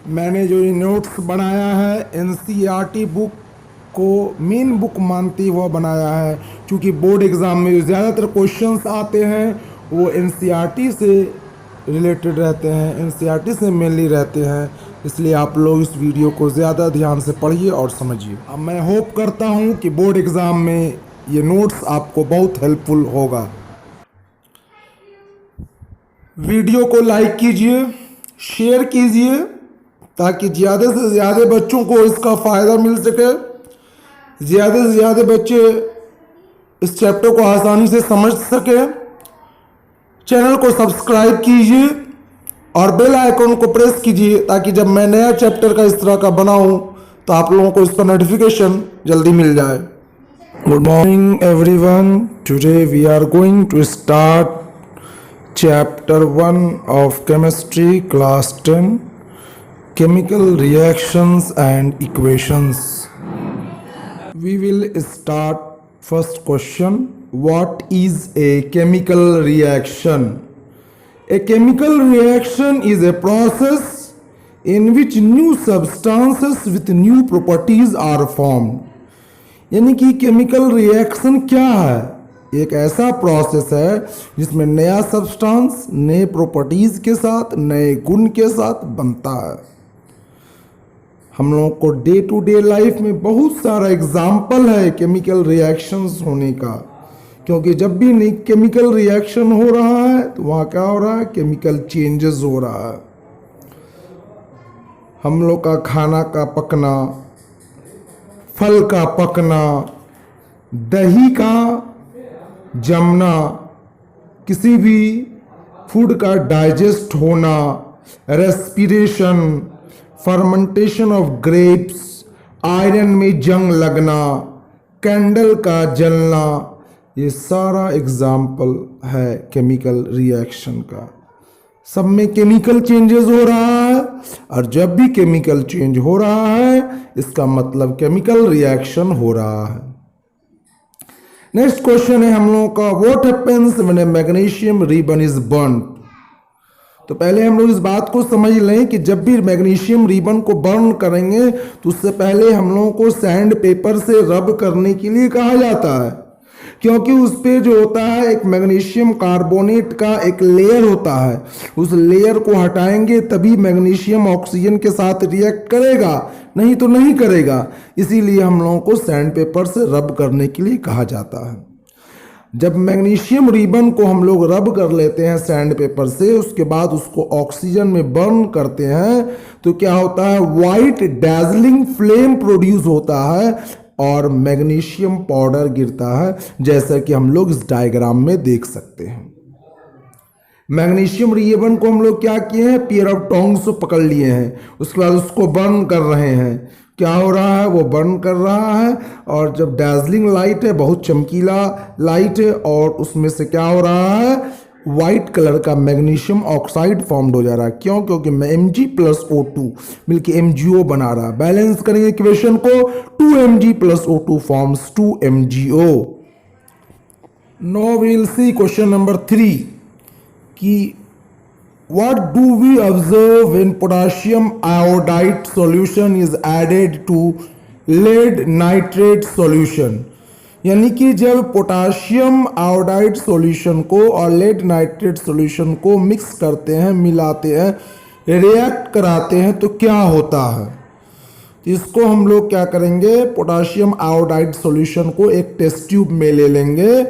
मैंने जो ये नोट्स बनाया है एनसीईआरटी बुक को मेन बुक मानते हुआ बनाया है, क्योंकि बोर्ड एग्ज़ाम में जो ज़्यादातर क्वेश्चंस आते हैं वो एनसीईआरटी से रिलेटेड रहते हैं, एनसीईआरटी से मेनली रहते हैं। इसलिए आप लोग इस वीडियो को ज़्यादा ध्यान से पढ़िए और समझिए। अब मैं होप करता हूँ कि बोर्ड एग्ज़ाम में ये नोट्स आपको बहुत हेल्पफुल होगा। वीडियो को लाइक कीजिए, शेयर कीजिए, ताकि ज़्यादा से ज़्यादा बच्चों को इसका फ़ायदा मिल सके, ज़्यादा से ज़्यादा बच्चे इस चैप्टर को आसानी से समझ सके। चैनल को सब्सक्राइब कीजिए और बेल आइकन को प्रेस कीजिए, ताकि जब मैं नया चैप्टर का इस तरह का बनाऊं तो आप लोगों को इसका नोटिफिकेशन जल्दी मिल जाए। Good morning everyone, today we are going to start chapter 1 of chemistry class 10, chemical reactions and equations. We will start first question. What is a chemical reaction? A chemical reaction is a process in which new substances with new properties are formed. यानी कि chemical reaction क्या है? एक ऐसा process है जिसमें नया substance नए प्रॉपर्टीज के साथ, नए गुण के साथ बनता है। हम लोगों को डे टू डे लाइफ में बहुत सारा एग्जाम्पल है केमिकल रिएक्शंस होने का, क्योंकि जब भी केमिकल रिएक्शन हो रहा है तो वहाँ क्या हो रहा है? केमिकल चेंजेस हो रहा है। हम लोग का खाना का पकना, फल का पकना, दही का जमना, किसी भी फूड का डाइजेस्ट होना, respiration, fermentation of grapes, iron में जंग लगना, कैंडल का जलना, ये सारा एग्जाम्पल है केमिकल रिएक्शन का। सब में केमिकल चेंजेस हो रहा है, और जब भी केमिकल चेंज हो रहा है इसका मतलब केमिकल रिएक्शन हो रहा है। नेक्स्ट क्वेश्चन है हम लोगों का, what happens when A magnesium ribbon is burned? तो पहले हम लोग इस बात को समझ लें कि जब भी मैग्नीशियम रिबन को बर्न करेंगे तो उससे पहले हम लोगों को सैंड पेपर से रब करने के लिए कहा जाता है, क्योंकि उस पे जो होता है एक मैग्नीशियम कार्बोनेट का एक लेयर होता है। उस लेयर को हटाएंगे तभी मैग्नीशियम ऑक्सीजन के साथ रिएक्ट करेगा, नहीं तो नहीं करेगा। इसीलिए हम लोगों को सैंड पेपर से रब करने के लिए कहा जाता है। जब मैग्नीशियम रिबन को हम लोग रब कर लेते हैं सैंड पेपर से, उसके बाद उसको ऑक्सीजन में बर्न करते हैं तो क्या होता है? वाइट डैजलिंग फ्लेम प्रोड्यूस होता है और मैग्नीशियम पाउडर गिरता है, जैसा कि हम लोग इस डायग्राम में देख सकते हैं। मैग्नीशियम रिबन को हम लोग क्या किए हैं? पेयर ऑफ टोंग्स से पकड़ लिए हैं, उसके बाद उसको बर्न कर रहे हैं। क्या हो रहा है? वो बर्न कर रहा है, और जब डैजलिंग लाइट है, बहुत चमकीला लाइट है, और उसमें से क्या हो रहा है? वाइट कलर का मैग्नीशियम ऑक्साइड फॉर्म्ड हो जा रहा है। क्यों? क्योंकि Mg+O2 मिलके MgO बना रहा है। बैलेंस करेंगे इक्वेशन को, 2Mg+O2 forms 2MgO। Now we will see question number 3 कि what do we observe when potassium iodide solution is added to lead nitrate solution? यानी कि जब पोटाशियम आयोडाइड सॉल्यूशन को और लेड नाइट्रेट सॉल्यूशन को mix करते हैं, मिलाते हैं, रिएक्ट कराते हैं तो क्या होता है? इसको हम लोग क्या करेंगे? पोटाशियम आयोडाइड सॉल्यूशन को एक टेस्ट ट्यूब में ले लेंगे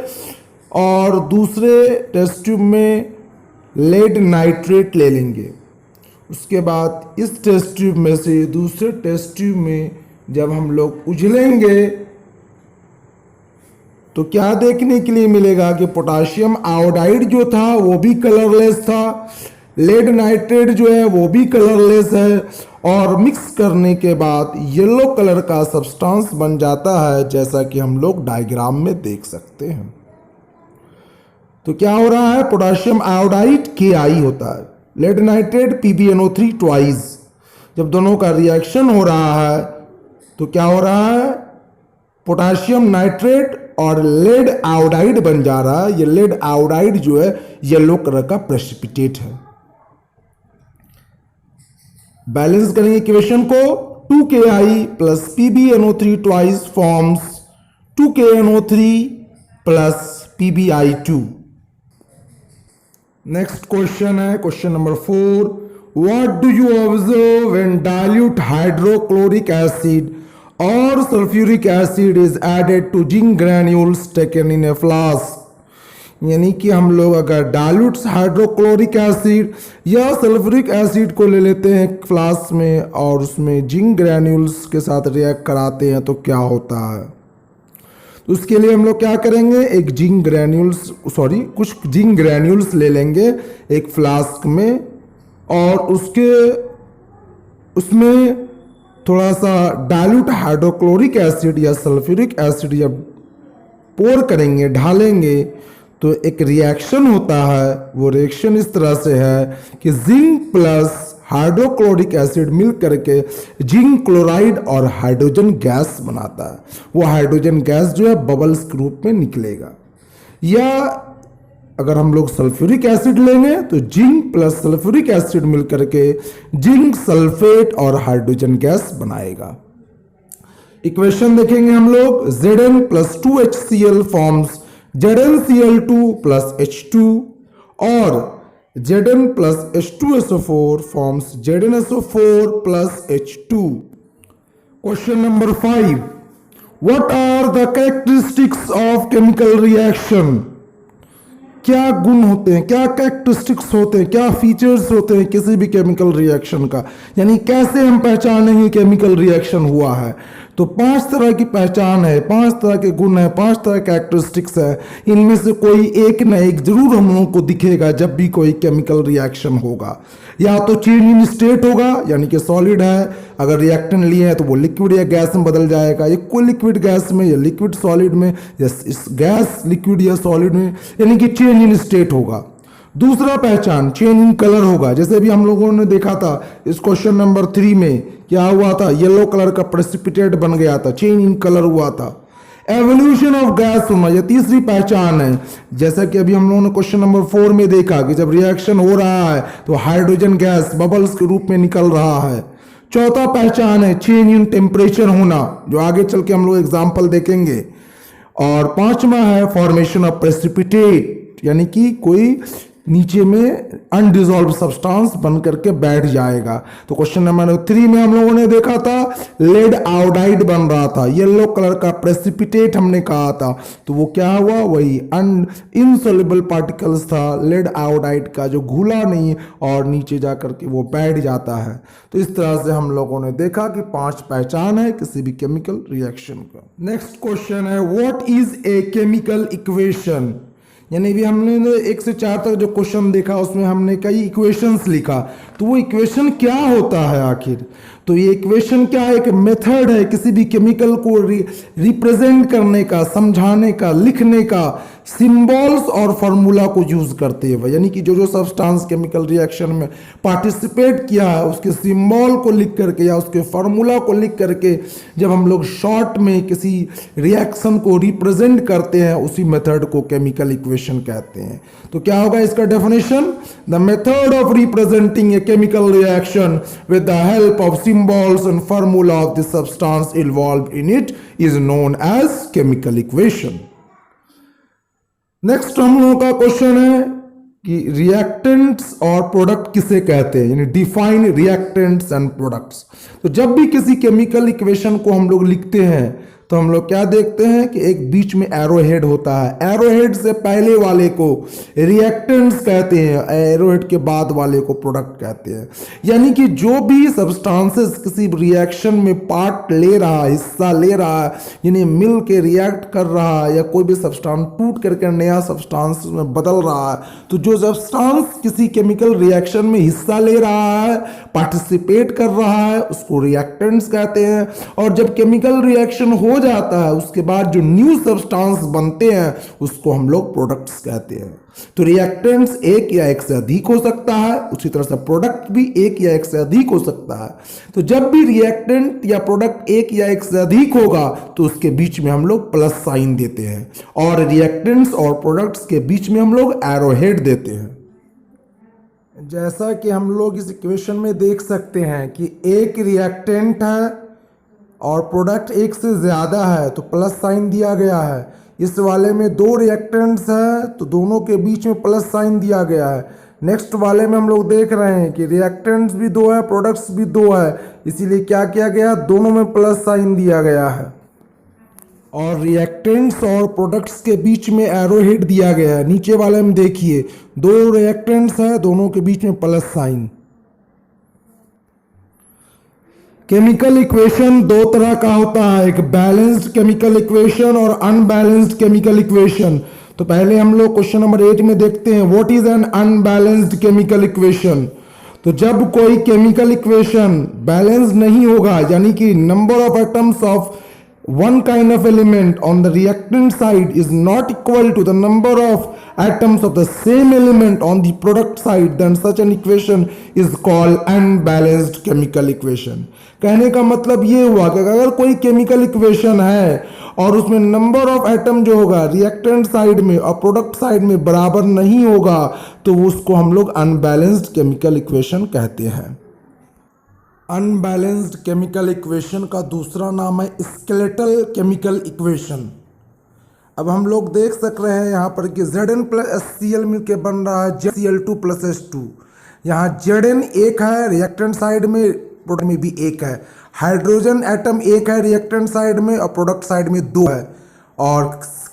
और दूसरे टेस्ट ट्यूब में लेड नाइट्रेट ले लेंगे। उसके बाद इस टेस्ट ट्यूब में से दूसरे टेस्ट ट्यूब में जब हम लोग उझलेंगे तो क्या देखने के लिए मिलेगा कि पोटाशियम आयोडाइड जो था वो भी कलरलेस था, लेड नाइट्रेट जो है वो भी कलरलेस है, और मिक्स करने के बाद येलो कलर का सब्सटेंस बन जाता है, जैसा कि हम लोग डायग्राम में देख सकते हैं। तो क्या हो रहा है? पोटाशियम आयोडाइड KI होता है, लेड नाइट्रेट PbNO3 ट्वाइस। जब दोनों का रिएक्शन हो रहा है तो क्या हो रहा है? पोटाशियम नाइट्रेट और लेड आयोडाइड बन जा रहा है। ये लेड आयोडाइड जो है येलो कलर का प्रेसिपिटेट है। बैलेंस करेंगे इक्वेशन को, 2Ki plus PbNO3 twice forms 2KNO3 plus PbI2। Next question है question number 4, what do you observe when dilute hydrochloric acid और sulphuric acid is added to zinc granules taken in a flask. यानी कि हम लोग अगर dilute hydrochloric acid या sulphuric acid को ले लेते हैं फ्लास्क में और उसमें जिंक ग्रैन्यूल्स के साथ रिएक्ट कराते हैं तो क्या होता है। तो उसके लिए हम लोग क्या करेंगे, कुछ जिंक ग्रैन्यूल्स ले लेंगे एक फ्लास्क में और उसमें थोड़ा सा डाइल्यूट हाइड्रोक्लोरिक एसिड या सल्फ्यूरिक एसिड जब पोर करेंगे, ढालेंगे, तो एक रिएक्शन होता है। वो रिएक्शन इस तरह से है कि जिंक प्लस हाइड्रोक्लोरिक एसिड मिल करके जिंक क्लोराइड और हाइड्रोजन गैस बनाता है। वो हाइड्रोजन गैस जो है बबल्स के रूप में निकलेगा। या अगर हम लोग सल्फ्यूरिक एसिड लेंगे तो जिंक प्लस सल्फ्यूरिक एसिड मिल करके जिंक सल्फेट और हाइड्रोजन गैस बनाएगा। इक्वेशन देखेंगे हम लोग, Zn plus 2HCl forms ZnCl2 plus H2 और Zn plus H2SO4 forms ZnSO4 plus H2। Question number 5, what are the characteristics of chemical reaction. क्या गुण होते हैं, क्या कैरेक्टरिस्टिक्स होते हैं, क्या फीचर्स होते हैं किसी भी केमिकल रिएक्शन का, यानी कैसे हम पहचानेंगे केमिकल रिएक्शन हुआ है। तो 5 तरह की पहचान है, 5 तरह के गुण है, 5 तरह के कैरेक्टरिस्टिक्स है। इनमें से कोई एक न एक जरूर हम लोगों को दिखेगा जब भी कोई केमिकल रिएक्शन होगा। या तो चेंज इन स्टेट होगा, यानी कि सॉलिड है, अगर रिएक्टेंट लिए हैं तो वो लिक्विड या गैस में बदल जाएगा, या कोई लिक्विड गैस में या लिक्विड सॉलिड में या इस गैस लिक्विड या सॉलिड में, यानी कि चेंज इन स्टेट होगा। दूसरा पहचान चेंज इन कलर होगा, जैसे भी हम लोगों ने देखा था इस क्वेश्चन नंबर 3 में क्या हुआ था, येलो कलर का प्रेसिपिटेट बन गया था, चेंज इन कलर हुआ था। एवोल्यूशन ऑफ गैस होना, यह तीसरी पहचान है, जैसा कि अभी हम लोगों ने क्वेश्चन नंबर 4 में देखा कि जब रिएक्शन हो रहा है तो हाइड्रोजन गैस बबल्स के रूप में निकल रहा है। चौथा पहचान है चेंज इन टेम्परेचर होना, जो आगे चल के हम लोग एग्जाम्पल देखेंगे। और पांचवा है फॉर्मेशन ऑफ प्रेसिपिटेट, यानी कि कोई नीचे में अनडिजॉल्व सब्सटेंस बन करके बैठ जाएगा। तो क्वेश्चन नंबर 3 में हम लोगों ने देखा था लेड आयोडाइड बन रहा था, येलो कलर का प्रेसिपिटेट हमने कहा था, तो वो क्या हुआ, वही इनसॉल्युबल पार्टिकल्स था लेड आयोडाइड का, जो घुला नहीं और नीचे जा करके वो बैठ जाता है। तो इस तरह से हम लोगों ने देखा कि 5 पहचान है किसी भी केमिकल रिएक्शन का। नेक्स्ट क्वेश्चन है what is a chemical equation. यानी भी हमने 1 से 4 तक जो क्वेश्चन देखा उसमें हमने कई इक्वेशंस लिखा, तो वो इक्वेशन क्या होता है आखिर। तो ये इक्वेशन क्या है, एक मेथड है किसी भी केमिकल को रिप्रेजेंट करने का, समझाने का, लिखने का, सिंबल्स और फार्मूला को यूज करते हुए, यानी कि जो जो सब्सटेंस केमिकल रिएक्शन में पार्टिसिपेट किया है उसके सिंबल को लिख करके या उसके फार्मूला को लिख करके जब हम लोग शॉर्ट में किसी रिएक्शन को रिप्रेजेंट करते हैं, उसी मेथड को केमिकल इक्वेशन कहते हैं। तो क्या होगा इसका definition, the method of representing A chemical reaction with the help of symbols and formula of the substance involved in it is known as chemical equation। Next हम लोगों का क्वेश्चन है कि रिएक्टेंट्स और प्रोडक्ट किसे कहते हैं, यानी डिफाइन रिएक्टेंट्स एंड प्रोडक्ट्स। तो जब भी किसी केमिकल इक्वेशन को हम लोग लिखते हैं तो हम लोग क्या देखते हैं कि एक बीच में एरोहेड होता है, एरोहेड से पहले वाले को रिएक्टेंट्स कहते हैं, एरोहेड के बाद वाले को प्रोडक्ट कहते हैं। यानी कि जो भी सब्सटेंसेस किसी रिएक्शन में पार्ट ले रहा है, हिस्सा ले रहा है, यानी मिल के रिएक्ट कर रहा है, या कोई भी सब्सटेंस टूट करके नया सब्सटेंस में बदल रहा है, तो जो सब्सटेंस किसी केमिकल रिएक्शन में हिस्सा ले रहा है, पार्टिसिपेट कर रहा है, उसको रिएक्टेंट्स कहते हैं। और जब केमिकल रिएक्शन हो जाता है उसके बाद जो न्यू सब्सटेंस बनते हैं उसको हम लोग प्रोडक्ट्स कहते हैं। तो रिएक्टेंट्स एक या एक से अधिक हो सकता है, उसी तरह से प्रोडक्ट भी एक या एक से अधिक हो सकता है। तो जब भी रिएक्टेंट या प्रोडक्ट एक या एक से अधिक होगा तो उसके बीच में हम लोग प्लस साइन देते हैं, और रिएक्टेंट्स और प्रोडक्ट्स के बीच में हम लोग एरोहेड देते हैं। जैसा कि हम लोग इस इक्वेशन में देख सकते हैं कि एक रिएक्टेंट है और प्रोडक्ट एक से ज़्यादा है तो प्लस साइन दिया गया है। इस वाले में दो रिएक्टेंट्स है तो दोनों के बीच में प्लस साइन दिया गया है। नेक्स्ट वाले में हम लोग देख रहे हैं कि रिएक्टेंट्स भी दो है, प्रोडक्ट्स भी दो है, इसीलिए क्या किया गया, दोनों में प्लस साइन दिया गया है। और रिएक्टेंट्स और प्रोडक्ट्स के बीच में एरो हेड दिया गया है। नीचे वाले में देखिए दो रिएक्टेंट्स है, दोनों के बीच में प्लस साइन। केमिकल इक्वेशन दो तरह का होता है, एक बैलेंस्ड केमिकल इक्वेशन और अनबैलेंस्ड केमिकल इक्वेशन। तो पहले हम लोग क्वेश्चन नंबर 8 में देखते हैं what is an unbalanced chemical equation. तो जब कोई केमिकल इक्वेशन बैलेंस नहीं होगा, यानी कि number of atoms of one kind of element on the reactant side is not equal to the number of atoms of the same element on the product side, then such an equation is called unbalanced chemical equation। कहने का मतलब ये हुआ कि अगर कोई chemical equation है और उसमें नंबर ऑफ एटम जो होगा रिएक्टेंट साइड में और प्रोडक्ट साइड में बराबर नहीं होगा तो उसको हम लोग अनबैलेंस्ड केमिकल इक्वेशन कहते हैं। अनबैलेंस्ड केमिकल इक्वेशन का दूसरा नाम है स्केलेटल केमिकल इक्वेशन। अब हम लोग देख सक रहे हैं यहाँ पर कि Zn प्लस HCl मिलकर बन रहा है Cl2 प्लस H2। यहाँ Zn एक है रिएक्टेंट साइड में, प्रोडक्ट में भी एक है। हाइड्रोजन एटम एक है रिएक्टेंट साइड में और प्रोडक्ट साइड में दो है। और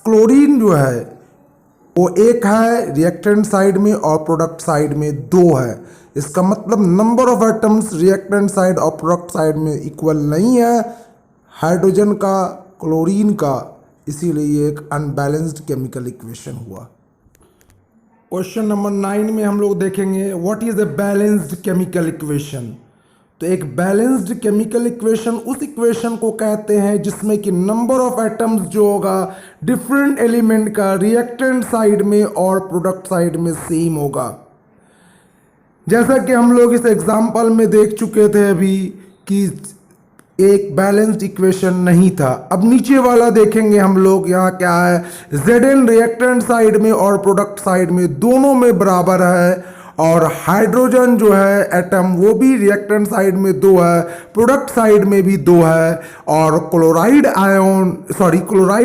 क्लोरीन जो है वो एक है रिएक्टेंट साइड में और प्रोडक्ट साइड में दो है। इसका मतलब number of atoms reactant side और प्रोडक्ट साइड में इक्वल नहीं है हाइड्रोजन का, क्लोरीन का, इसीलिए ये एक अनबैलेंस्ड केमिकल इक्वेशन हुआ। क्वेश्चन नंबर 9 में हम लोग देखेंगे what is a balanced chemical equation. तो एक बैलेंस्ड केमिकल इक्वेशन उस इक्वेशन को कहते हैं जिसमें कि नंबर ऑफ एटम्स जो होगा डिफरेंट एलिमेंट का रिएक्टेंट साइड में और प्रोडक्ट साइड में सेम होगा। जैसा कि हम लोग इस एग्जाम्पल में देख चुके थे अभी कि एक बैलेंस्ड इक्वेशन नहीं था। अब नीचे वाला देखेंगे हम लोग, यहाँ क्या है, Zn रिएक्टेंट साइड में और प्रोडक्ट साइड में दोनों में बराबर है और हाइड्रोजन जो है एटम वो भी रिएक्टेंट साइड में दो है, प्रोडक्ट साइड में भी दो है। और क्लोराइड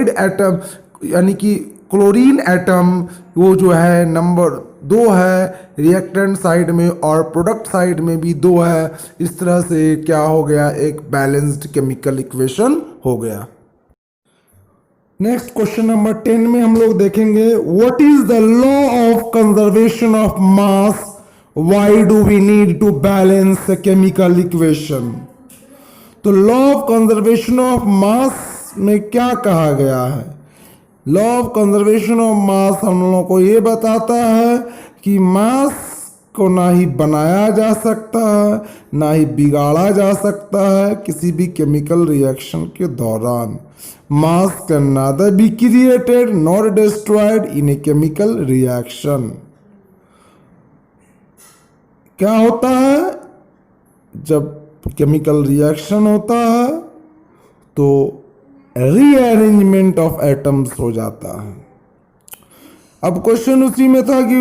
एटम यानी कि क्लोरीन एटम वो जो है नंबर 2 है रिएक्टेंट साइड में और प्रोडक्ट साइड में भी 2 है। इस तरह से क्या हो गया, एक बैलेंस्ड केमिकल इक्वेशन हो गया। नेक्स्ट क्वेश्चन नंबर 10 में हम लोग देखेंगे what is the law of conservation of mass, why do we need to balance a chemical equation. तो law of conservation of mass में क्या कहा गया है। Law of conservation of mass हम लोगों को ये बताता है कि मास को ना ही बनाया जा सकता है ना ही बिगाड़ा जा सकता है किसी भी केमिकल रिएक्शन के दौरान। Mass can neither be created nor destroyed in a chemical reaction. क्या होता है, जब केमिकल रिएक्शन होता है तो रीअरेंजमेंट ऑफ एटम्स हो जाता है। अब क्वेश्चन उसी में था कि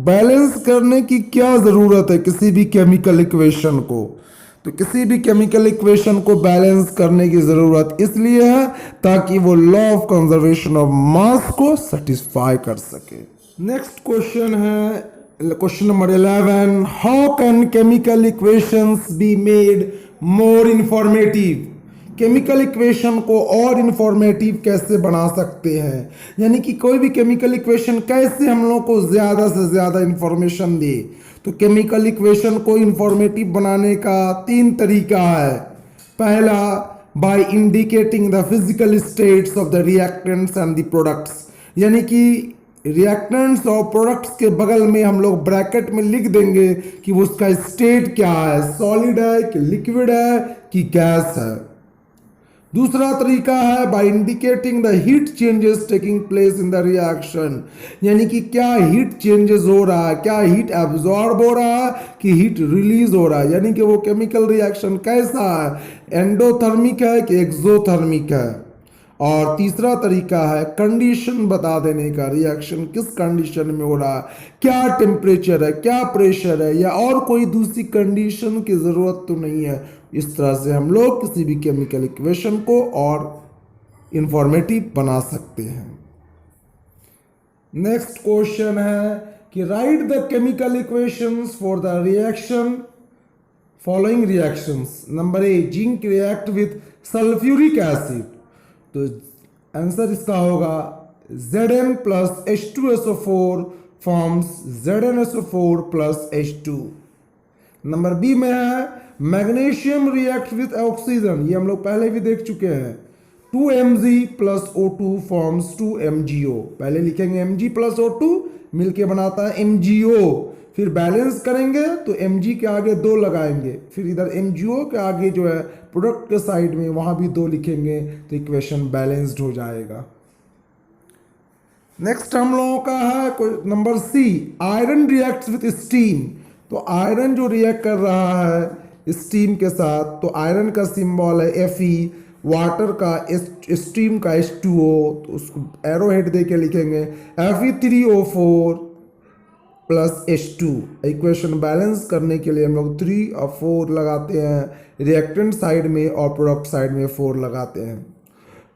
बैलेंस करने की क्या ज़रूरत है किसी भी केमिकल इक्वेशन को। तो किसी भी केमिकल इक्वेशन को बैलेंस करने की ज़रूरत इसलिए है ताकि वो लॉ ऑफ कंजर्वेशन ऑफ मास को सेटिस्फाई कर सके। नेक्स्ट क्वेश्चन है question number 11, how can chemical equations be made more informative. Chemical equation को और इंफॉर्मेटिव कैसे बना सकते हैं, यानी कि कोई भी केमिकल इक्वेशन कैसे हम लोग को ज़्यादा से ज़्यादा इंफॉर्मेशन दे। तो केमिकल इक्वेशन को इंफॉर्मेटिव बनाने का 3 तरीका है। पहला, by indicating the physical states of the reactants and the products, यानी कि रिएक्टेंट्स और प्रोडक्ट्स के बगल में हम लोग ब्रैकेट में लिख देंगे कि उसका स्टेट क्या है, सॉलिड है कि लिक्विड है कि गैस है। दूसरा तरीका है by indicating the heat changes taking place in the reaction, यानी कि क्या हीट चेंजेस हो रहा है, क्या हीट एब्जॉर्ब हो रहा है कि हीट रिलीज हो रहा है, यानी कि वो केमिकल रिएक्शन कैसा है, एंडोथर्मिक है कि एक्सोथर्मिक है। और तीसरा तरीका है कंडीशन बता देने का, रिएक्शन किस कंडीशन में हो रहा है, क्या टेम्परेचर है, क्या प्रेशर है, या और कोई दूसरी कंडीशन की ज़रूरत तो नहीं है। इस तरह से हम लोग किसी भी केमिकल इक्वेशन को और इंफॉर्मेटिव बना सकते हैं। नेक्स्ट क्वेश्चन है कि write the chemical equations for the reaction following reactions. Number A, zinc react with sulphuric acid, तो आंसर इसका होगा Zn plus H2SO4 forms ZnSO4 plus H2। Number B में है मैग्नीशियम रिएक्ट विथ ऑक्सीजन, ये हम लोग पहले भी देख चुके हैं, 2Mg plus O2 forms 2MgO। पहले लिखेंगे Mg प्लस O2 मिलके बनाता है MgO, फिर बैलेंस करेंगे तो Mg के आगे 2 लगाएंगे, फिर इधर MgO के आगे जो है प्रोडक्ट के साइड में वहां भी 2 लिखेंगे तो इक्वेशन बैलेंस्ड हो जाएगा। नेक्स्ट हम लोगों का है number C, iron reacts with steam. तो आयरन जो रिएक्ट कर रहा है स्टीम के साथ, तो आयरन का सिंबल है Fe, वाटर का स्टीम का H2O, तो उसको एरो हेड दे के लिखेंगे Fe3O4 plus H2। Equation balance करने के लिए हम लोग 3 और 4 लगाते हैं, रिएक्टेंट साइड में और प्रोडक्ट साइड में 4 लगाते हैं।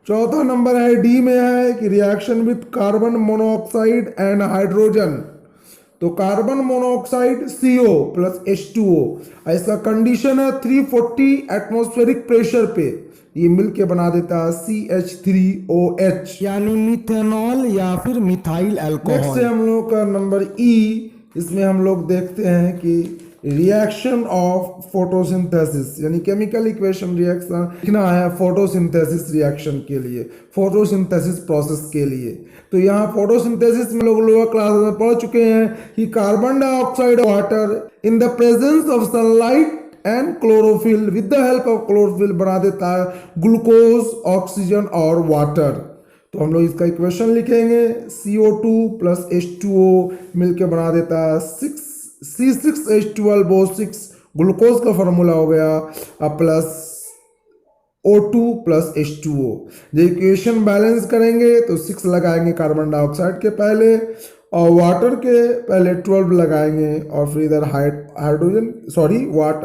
चौथा नंबर है डी में है कि reaction with carbon monoxide and hydrogen. तो carbon monoxide CO plus H2O, इसका कंडीशन है 340 एटमॉस्फेरिक प्रेशर पे, ये मिलके बना देता है CH3OH यानी मिथेनॉल या फिर मिथाइल अल्कोहल। नेक्स्ट है हम लोग का नंबर ई, इसमें हम लोग देखते हैं कि रिएक्शन ऑफ फोटोसिंथेसिस, यानी केमिकल इक्वेशन रिएक्शन लिखना है फोटोसिंथेसिस रिएक्शन के लिए, फोटोसिंथेसिस प्रोसेस के लिए। तो यहाँ फोटोसिंथेसिस में लोग लोअर क्लास में पढ़ चुके हैं कि carbon dioxide water in the presence of sunlight and chlorophyll, with the help of chlorophyll बना देता है ग्लूकोज, ऑक्सीजन और वाटर। तो हम लोग इसका इक्वेशन लिखेंगे CO2 प्लस H2O मिलके बना देता है C6H12O6, ग्लूकोज का फॉर्मूला हो गया, प्लस O2 प्लस H2O। जब इक्वेशन बैलेंस करेंगे तो 6 लगाएंगे कार्बन डाइऑक्साइड के पहले और वाटर के पहले 12 लगाएंगे, और फिर इधर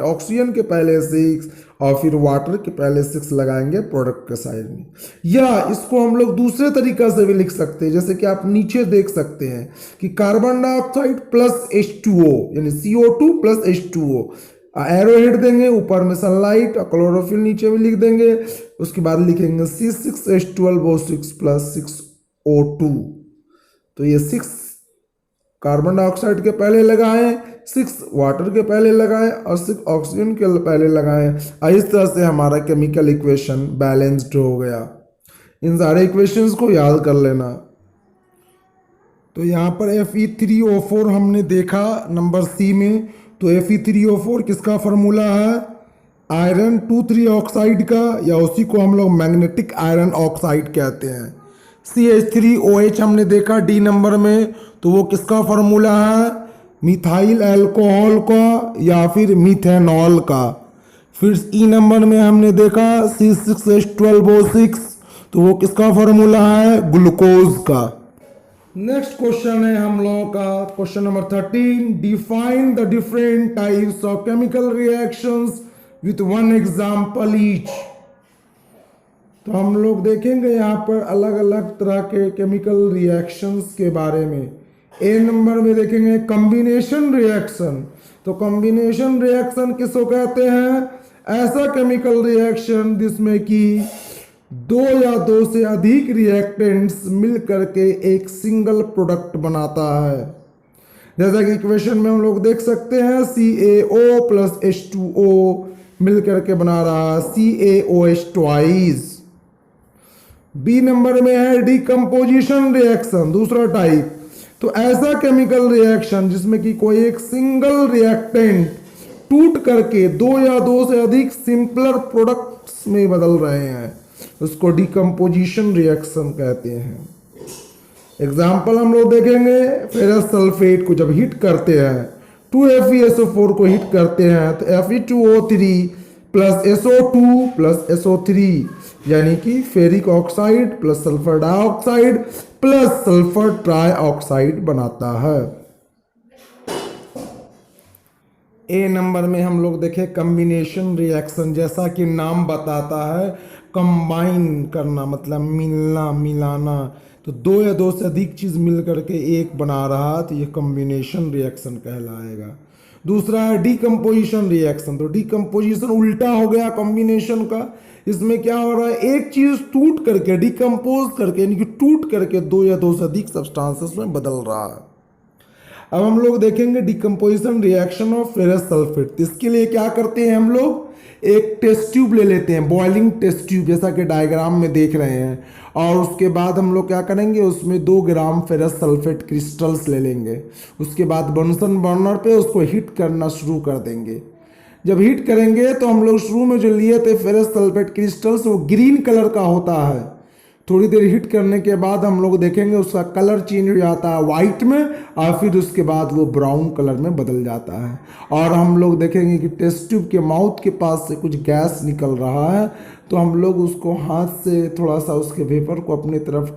ऑक्सीजन के पहले 6 और फिर वाटर के पहले 6 लगाएंगे प्रोडक्ट के साइड में। या इसको हम लोग दूसरे तरीका से भी लिख सकते हैं, जैसे कि आप नीचे देख सकते हैं कि कार्बन डाइऑक्साइड प्लस H2O यानी CO2 plus H2O, arrow head देंगे, ऊपर में सनलाइट और क्लोरोफिल नीचे भी लिख देंगे, उसके बाद लिखेंगे C6H12O6 प्लस 6O2। तो ये 6 कार्बन डाइऑक्साइड के पहले लगाएं, 6 वाटर के पहले लगाएं और 6 ऑक्सीजन के पहले लगाएं। इस तरह से हमारा केमिकल इक्वेशन बैलेंस्ड हो गया। इन सारे इक्वेशंस को याद कर लेना। तो यहाँ पर Fe3O4 हमने देखा नंबर सी में, तो Fe3O4 किसका फार्मूला है, आयरन 2,3 ऑक्साइड का, या उसी को हम लोग मैग्नेटिक आयरन ऑक्साइड कहते हैं। CH3OH हमने देखा डी नंबर में, तो वो किसका फार्मूला है, मिथाइल अल्कोहल का या फिर मिथेनॉल का। फिर ई नंबर में हमने देखा C6H12O6, तो वो किसका फार्मूला है, ग्लूकोज का। नेक्स्ट क्वेश्चन है हम लोगों का question number 13, define the different types of chemical reactions with one example each. तो हम लोग देखेंगे यहाँ पर अलग अलग तरह के केमिकल रिएक्शंस के बारे में। ए नंबर में देखेंगे कॉम्बिनेशन रिएक्शन। तो कॉम्बिनेशन रिएक्शन किसको कहते हैं, ऐसा केमिकल रिएक्शन जिसमें कि 2 या 2 से अधिक रिएक्टेंट्स मिल करके एक सिंगल प्रोडक्ट बनाता है। जैसा कि इक्वेशन में हम लोग देख सकते हैं CaO प्लस H2O मिल करके बना रहा है CaOH ट्वाइस। बी नंबर में है डिकम्पोजिशन रिएक्शन, दूसरा टाइप। तो ऐसा केमिकल रिएक्शन जिसमें कि कोई एक सिंगल रिएक्टेंट टूट करके 2 या 2 से अधिक सिंपलर प्रोडक्ट्स में बदल रहे हैं, उसको डिकम्पोजिशन रिएक्शन कहते हैं। एग्जाम्पल हम लोग देखेंगे, फेरस सल्फेट को जब हीट करते हैं, 2FeSO4 को हीट करते हैं तो Fe2O3 plus SO2 plus SO3, यानी कि ferric oxide plus sulphur dioxide plus sulphur trioxide बनाता है। ए नंबर में हम लोग देखें कम्बिनेशन रिएक्शन, जैसा कि नाम बताता है कंबाइन करना, मतलब मिलना मिलाना। तो दो या दो से अधिक चीज़ मिल करके एक बना रहा, तो ये कम्बिनेशन रिएक्शन कहलाएगा। दूसरा है डीकम्पोजिशन रिएक्शन। तो डीकम्पोजिशन उल्टा हो गया कॉम्बिनेशन का। इसमें क्या हो रहा है, एक चीज टूट करके डिकम्पोज करके यानी कि टूट करके दो या दो से अधिक सब्सटेंसेस में बदल रहा है। अब हम लोग देखेंगे decomposition reaction of ferrous sulphate. इसके लिए क्या करते हैं हम लोग, एक टेस्ट ट्यूब ले लेते हैं, बॉइलिंग टेस्ट ट्यूब, जैसा कि डायग्राम में देख रहे हैं। और उसके बाद हम लोग क्या करेंगे, उसमें 2 ग्राम फेरस सल्फेट क्रिस्टल्स ले लेंगे। उसके बाद बर्नसन बर्नर पे उसको हीट करना शुरू कर देंगे। जब हीट करेंगे तो हम लोग शुरू में जो लिए थे फेरस सल्फेट क्रिस्टल्स, वो ग्रीन कलर का होता है। थोड़ी देर हीट करने के बाद हम लोग देखेंगे उसका कलर चेंज हो जाता है वाइट में, और फिर उसके बाद वो ब्राउन कलर में बदल जाता है। और हम लोग देखेंगे कि टेस्ट ट्यूब के माउथ के पास से कुछ गैस निकल रहा है, तो हम लोग उसको हाथ से थोड़ा सा उसके वेपर को अपनी तरफ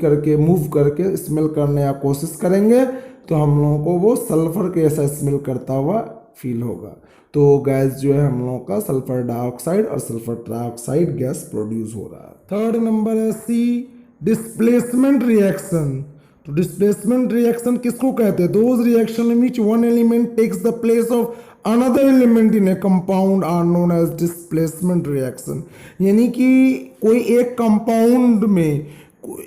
करके मूव करके स्मेल करने का कोशिश करेंगे, तो हम लोगों को वो सल्फर के ऐसा स्मेल करता हुआ फील होगा। तो गैस जो है हम लोगों का सल्फर डाइऑक्साइड और सल्फर ट्राइऑक्साइड गैस प्रोड्यूस हो रहा है। थर्ड नंबर है सी, डिस्प्लेसमेंट रिएक्शन। तो डिस्प्लेसमेंट रिएक्शन किसको कहते हैं, those reaction in which one element takes the place of another element in a compound are known as displacement reaction. यानी कि कोई एक कंपाउंड में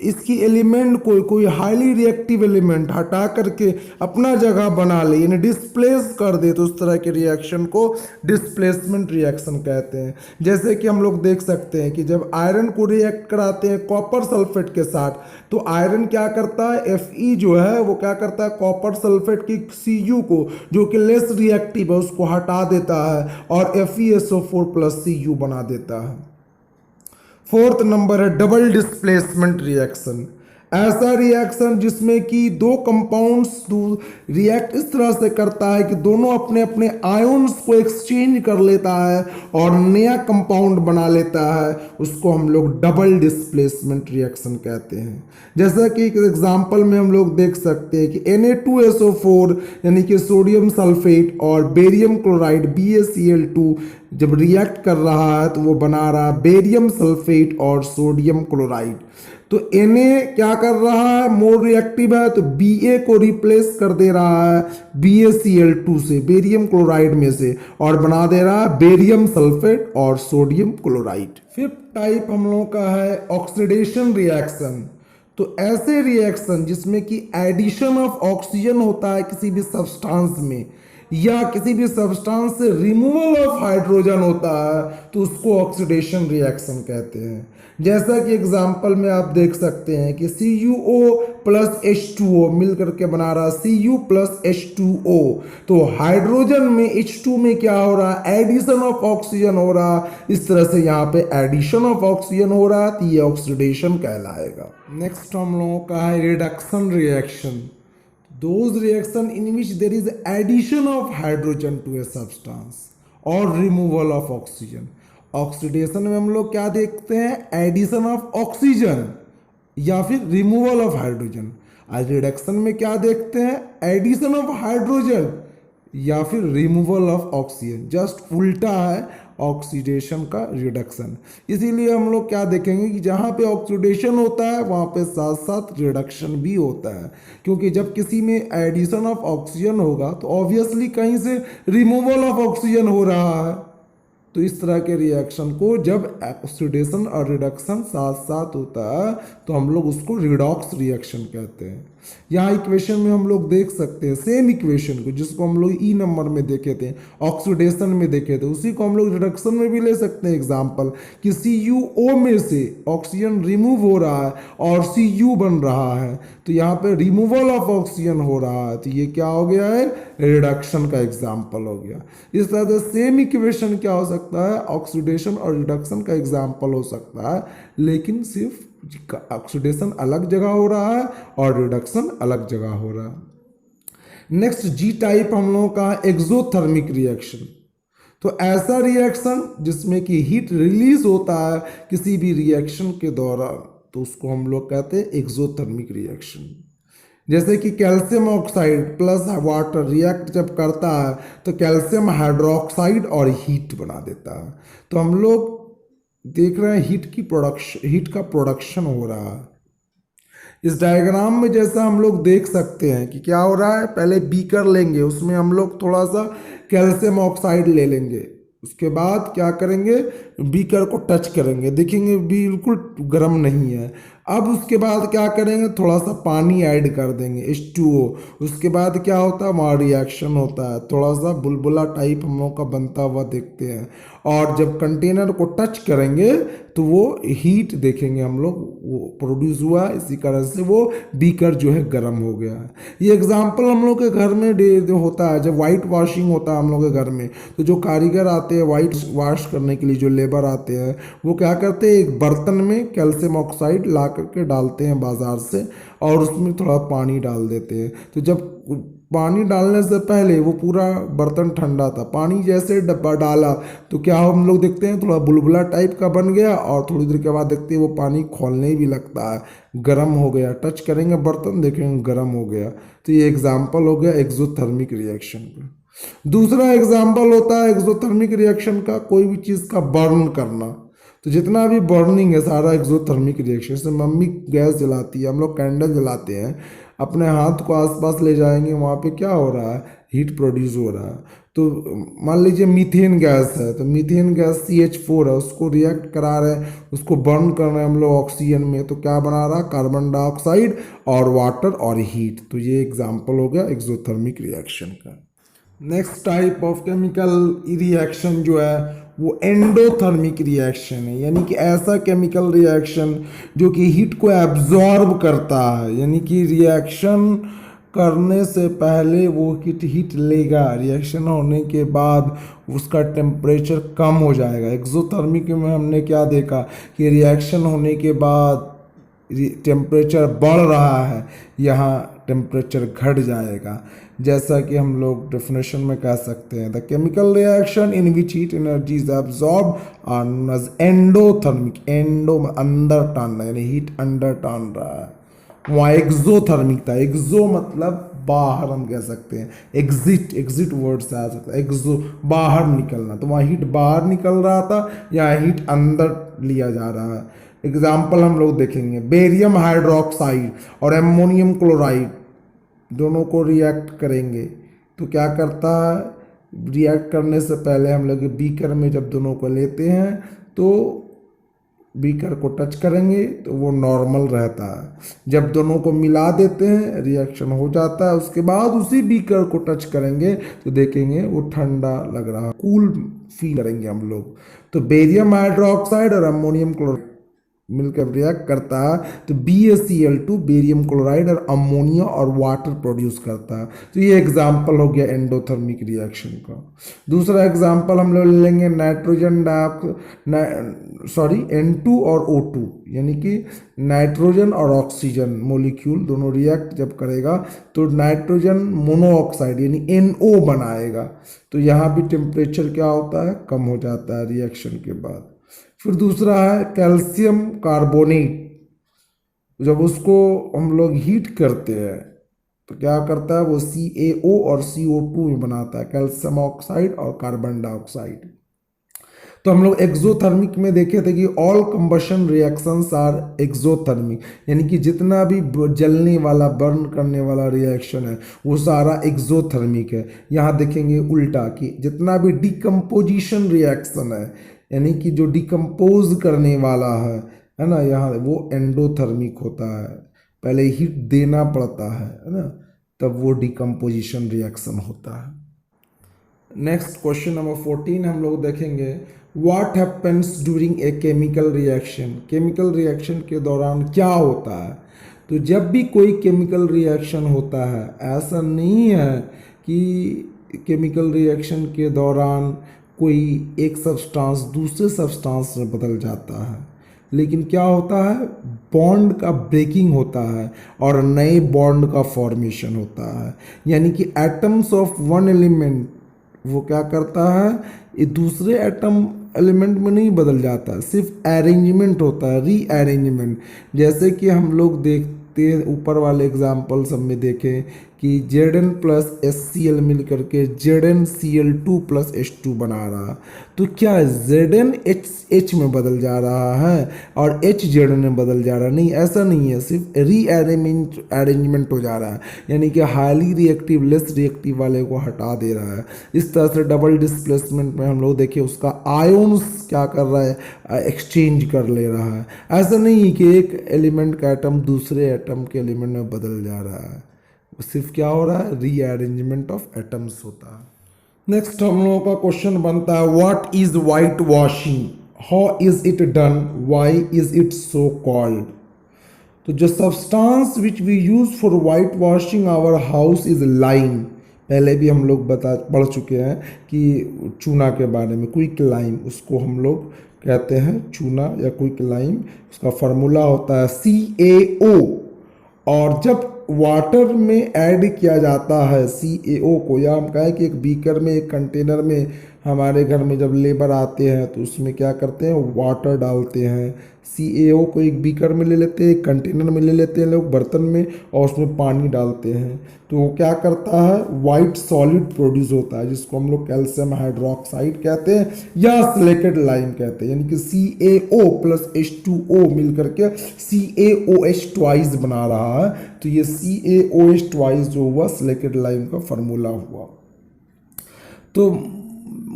इसकी एलिमेंट कोई हाईली रिएक्टिव एलिमेंट हटा करके अपना जगह बना ले, यानी डिस्प्लेस कर दे, तो उस तरह के रिएक्शन को डिस्प्लेसमेंट रिएक्शन कहते हैं। जैसे कि हम लोग देख सकते हैं कि जब आयरन को रिएक्ट कराते हैं कॉपर सल्फेट के साथ, तो आयरन क्या करता है, Fe जो है वो क्या करता है, कॉपर सल्फेट की Cu को जो कि लेस रिएक्टिव है उसको हटा देता है और FeSO4 प्लस Cu बना देता है। फोर्थ नंबर है डबल डिस्प्लेसमेंट रिएक्शन। ऐसा रिएक्शन जिसमें कि दो कंपाउंड्स रिएक्ट इस तरह से करता है कि दोनों अपने अपने आयंस को एक्सचेंज कर लेता है और नया कंपाउंड बना लेता है, उसको हम लोग डबल डिस्प्लेसमेंट रिएक्शन कहते हैं। जैसा कि एक एग्जांपल में हम लोग देख सकते हैं कि Na2SO4 यानी कि सोडियम सल्फेट और बेरियम क्लोराइड BaCl2 जब रिएक्ट कर रहा है तो वो बना रहा है बेरियम सल्फेट और सोडियम क्लोराइड। तो Na क्या कर रहा है, मोर रिएक्टिव है, तो Ba को रिप्लेस कर दे रहा है BaCl2 से, बेरियम क्लोराइड में से, और बना दे रहा है बेरियम सल्फेट और सोडियम क्लोराइड। फिफ्थ टाइप हम लोगों का है ऑक्सीडेशन रिएक्शन। तो ऐसे रिएक्शन जिसमें कि एडिशन ऑफ ऑक्सीजन होता है किसी भी सब्सटेंस में, या किसी भी सब्सटेंस से रिमूवल ऑफ हाइड्रोजन होता है, तो उसको ऑक्सीडेशन रिएक्शन कहते हैं। जैसा कि एग्जांपल में आप देख सकते हैं कि CuO प्लस H2O मिल करके बना रहा Cu प्लस H2O। तो हाइड्रोजन में H2 में क्या हो रहा है, एडिशन ऑफ ऑक्सीजन हो रहा, इस तरह से यहाँ पे एडिशन ऑफ ऑक्सीजन हो रहा, तो ये ऑक्सीडेशन कहलाएगा। नेक्स्ट हम लोगों का है reduction reaction. Those reaction in which there is addition of hydrogen to a substance or removal of oxygen। Oxidation में हम लोग क्या देखते हैं, एडिशन ऑफ ऑक्सीजन या फिर रिमूवल ऑफ हाइड्रोजन। आज रिडक्शन में क्या देखते हैं, एडिशन ऑफ हाइड्रोजन या फिर रिमूवल ऑफ ऑक्सीजन। जस्ट उल्टा है ऑक्सीडेशन का रिडक्शन। इसीलिए हम लोग क्या देखेंगे कि जहाँ पे ऑक्सीडेशन होता है वहाँ पे साथ साथ रिडक्शन भी होता है, क्योंकि जब किसी में एडिशन ऑफ ऑक्सीजन होगा तो ऑब्वियसली कहीं से रिमूवल ऑफ ऑक्सीजन हो रहा है। तो इस तरह के रिएक्शन को जब ऑक्सीडेशन और रिडक्शन साथ साथ होता है तो हम लोग उसको रिडॉक्स रिएक्शन कहते हैं। यहाँ इक्वेशन में हम लोग देख सकते हैं सेम इक्वेशन को, जिसको हम लोग ई नंबर में देखे थे, ऑक्सीडेशन में देखे थे, उसी को हम लोग रिडक्शन में भी ले सकते हैं। एग्जाम्पल कि CuO में से ऑक्सीजन रिमूव हो रहा है और Cu बन रहा है, तो यहाँ पे रिमूवल ऑफ ऑक्सीजन हो रहा है, तो ये क्या हो गया है, रिडक्शन का एग्जाम्पल हो गया। इस तरह से सेम इक्वेशन क्या हो सकता है, ऑक्सीडेशन और रिडक्शन का एग्जाम्पल हो सकता है, लेकिन सिर्फ ऑक्सीडेशन अलग जगह हो रहा है और रिडक्शन अलग जगह हो रहा है। नेक्स्ट जी टाइप हम लोगों का एक्सोथर्मिक रिएक्शन। तो ऐसा रिएक्शन जिसमें कि हीट रिलीज होता है किसी भी रिएक्शन के दौरान, तो उसको हम लोग कहते हैं एक्सोथर्मिक रिएक्शन। जैसे कि calcium oxide plus water react जब करता है तो कैल्शियम हाइड्रोक्साइड और हीट बना देता है। तो हम लोग देख रहे हैं हीट का प्रोडक्शन हो रहा है। इस डायग्राम में जैसा हम लोग देख सकते हैं कि क्या हो रहा है, पहले बीकर लेंगे, उसमें हम लोग थोड़ा सा कैल्शियम ऑक्साइड ले लेंगे, उसके बाद क्या करेंगे, बीकर को टच करेंगे, देखेंगे बिल्कुल गर्म नहीं है। अब उसके बाद क्या करेंगे, थोड़ा सा पानी ऐड कर देंगे H2O। उसके बाद क्या होता है, वहाँ रिएक्शन होता है, थोड़ा सा बुलबुला टाइप हम लोग का बनता हुआ देखते हैं। और जब कंटेनर को टच करेंगे तो वो हीट देखेंगे हम लोग, वो प्रोड्यूस हुआ, इसी कारण से वो बीकर जो है गर्म हो गया है। ये एग्जाम्पल हम लोग के घर में होता है, जब वाइट वॉशिंग होता है हम लोग के घर में, तो जो कारीगर आते हैं वाइट वॉश करने के लिए, जो लेबर आते हैं, वो क्या करते हैं, एक बर्तन में कैल्शियम ऑक्साइड ला करके डालते हैं बाजार से, और उसमें थोड़ा पानी डाल देते हैं। तो जब पानी डालने से पहले वो पूरा बर्तन ठंडा था, पानी जैसे डब्बा डाला तो क्या हम लोग देखते हैं थोड़ा बुलबुला टाइप का बन गया, और थोड़ी देर के बाद देखते हैं वो पानी खोलने भी लगता है, गर्म हो गया, टच करेंगे बर्तन देखेंगे गर्म हो गया। तो ये एग्जाम्पल हो गया एक्सोथर्मिक रिएक्शन का। दूसरा एग्जाम्पल होता है एक्सोथर्मिक रिएक्शन का, कोई भी चीज़ का बर्न करना। तो जितना भी बर्निंग है सारा एक्सोथर्मिक रिएक्शन। जैसे मम्मी गैस जलाती है, हम लोग कैंडल जलाते हैं, अपने हाथ को आसपास ले जाएंगे, वहाँ पे क्या हो रहा है, हीट प्रोड्यूस हो रहा है। तो मान लीजिए मीथेन गैस है, तो मीथेन गैस CH4 है, उसको रिएक्ट करा रहे हैं, उसको बर्न कर रहे हैं हम लोग ऑक्सीजन में, तो क्या बना रहा है, कार्बन डाइऑक्साइड और वाटर और हीट। तो ये एग्जाम्पल हो गया एक्सोथर्मिक रिएक्शन का। Next type of chemical reaction जो है वो एंडोथर्मिक रिएक्शन है, यानी कि ऐसा केमिकल रिएक्शन जो कि हीट को एब्जॉर्ब करता है, यानी कि रिएक्शन करने से पहले वो हीट लेगा, रिएक्शन होने के बाद उसका टेम्परेचर कम हो जाएगा। एक्सोथर्मिक में हमने क्या देखा कि रिएक्शन होने के बाद टेम्परेचर बढ़ रहा है, यहाँ टेम्परेचर घट जाएगा। जैसा कि हम लोग डेफिनेशन में कह सकते हैं, the chemical reaction in which heat energy is absorb are known as endothermic. Endo अंदर टानना, यानी हीट अंदर टान रहा है। वहाँ एक्सोथर्मिक था, एक्सो मतलब बाहर हम कह सकते हैं, एग्जिट वर्ड से आ सकता है, एक्सो बाहर निकलना, तो वहाँ हीट बाहर निकल रहा था, यहाँ हीट अंदर लिया जा रहा है। एग्जाम्पल हम लोग देखेंगे, बेरियम हाइड्रोक्साइड और एमोनियम क्लोराइड दोनों को रिएक्ट करेंगे तो क्या करता है, रिएक्ट करने से पहले हम लोग बीकर में जब दोनों को लेते हैं तो बीकर को टच करेंगे तो वो नॉर्मल रहता है। जब दोनों को मिला देते हैं रिएक्शन हो जाता है, उसके बाद उसी बीकर को टच करेंगे तो देखेंगे वो ठंडा लग रहा है, कूल फील करेंगे हम लोग। तो बेरियम हाइड्रोक्साइड और अमोनियम क्लोराइड मिलकर रिएक्ट करता है तो BaCl2 बेरियम क्लोराइड और अमोनिया और वाटर प्रोड्यूस करता है। तो ये एग्जाम्पल हो गया एंडोथर्मिक रिएक्शन का। दूसरा एग्जाम्पल हम लोग लेंगे नाइट्रोजन N2 और O2, यानी कि नाइट्रोजन और ऑक्सीजन मोलिक्यूल दोनों रिएक्ट जब करेगा तो नाइट्रोजन मोनोऑक्साइड यानी NO बनाएगा। तो यहाँ भी टेम्परेचर क्या होता है, कम हो जाता है रिएक्शन के बाद। फिर दूसरा है कैल्शियम कार्बोनेट, जब उसको हम लोग हीट करते हैं तो क्या करता है, वो CaO और CO2 में बनाता है, कैल्शियम ऑक्साइड और कार्बन डाइऑक्साइड। तो हम लोग एक्सोथर्मिक में देखे थे कि all combustion reactions are exothermic, यानी कि जितना भी जलने वाला बर्न करने वाला रिएक्शन है वो सारा एक्सोथर्मिक है। यहाँ देखेंगे उल्टा कि जितना भी डिकम्पोजिशन रिएक्शन है, यानी कि जो डिकम्पोज करने वाला है ना, यहाँ वो एंडोथर्मिक होता है, पहले हीट देना पड़ता है ना, तब वो डिकम्पोजिशन रिएक्शन होता है। नेक्स्ट क्वेश्चन नंबर 14 हम लोग देखेंगे, what happens during a chemical reaction. Chemical reaction के दौरान क्या होता है। तो जब भी कोई केमिकल रिएक्शन होता है, ऐसा नहीं है कि केमिकल रिएक्शन के दौरान कोई एक सब्सटेंस दूसरे सब्सटेंस में बदल जाता है, लेकिन क्या होता है, बॉन्ड का ब्रेकिंग होता है और नए बॉन्ड का फॉर्मेशन होता है। यानी कि एटम्स ऑफ वन एलिमेंट वो क्या करता है, ये दूसरे एटम एलिमेंट में नहीं बदल जाता, सिर्फ अरेंजमेंट होता है, रीअरेंजमेंट। जैसे कि हम लोग देखते हैं ऊपर वाले एग्जाम्पल सब में देखें कि Zn प्लस HCl मिल करके ZnCl2 प्लस H2 बना रहा, तो क्या Zn H में बदल जा रहा है और H Zn में बदल जा रहा है? नहीं, ऐसा नहीं है, सिर्फ अरेंजमेंट हो जा रहा है, यानी कि हाईली रिएक्टिव लेस रिएक्टिव वाले को हटा दे रहा है। इस तरह से डबल डिस्प्लेसमेंट में हम लोग देखिए उसका आयोन्स क्या कर रहा है, एक्सचेंज कर ले रहा है। ऐसा नहीं कि एक एलिमेंट का एटम दूसरे एटम के एलिमेंट में बदल जा रहा है, सिर्फ क्या हो रहा है, रीअरेंजमेंट ऑफ एटम्स होता है। नेक्स्ट हम लोगों का क्वेश्चन बनता है, what is whitewashing, how is it done, why is it so called. तो जो substance which we use for whitewashing our house is lime. पहले भी हम लोग पढ़ चुके हैं कि चूना के बारे में, क्विक लाइम, उसको हम लोग कहते हैं चूना या क्विक लाइम। उसका फार्मूला होता है CaO, और जब वाटर में ऐड किया जाता है CaO को, या हम कहें कि एक बीकर में, एक कंटेनर में, हमारे घर में जब लेबर आते हैं तो उसमें क्या करते हैं, वाटर डालते हैं। CaO को एक बीकर में ले लेते हैं, एक कंटेनर में ले लेते हैं लोग, बर्तन में, और उसमें पानी डालते हैं, तो वो क्या करता है, वाइट सॉलिड प्रोड्यूस होता है, जिसको हम लोग कैल्शियम हाइड्रोक्साइड कहते हैं या सिलिकेट लाइम कहते हैं। यानी कि CaO प्लस H2O मिल करके CaOH ट्वाइस बना रहा है, तो ये CaOH ट्वाइस जो हुआ सिलिकेट लाइम का फार्मूला हुआ। तो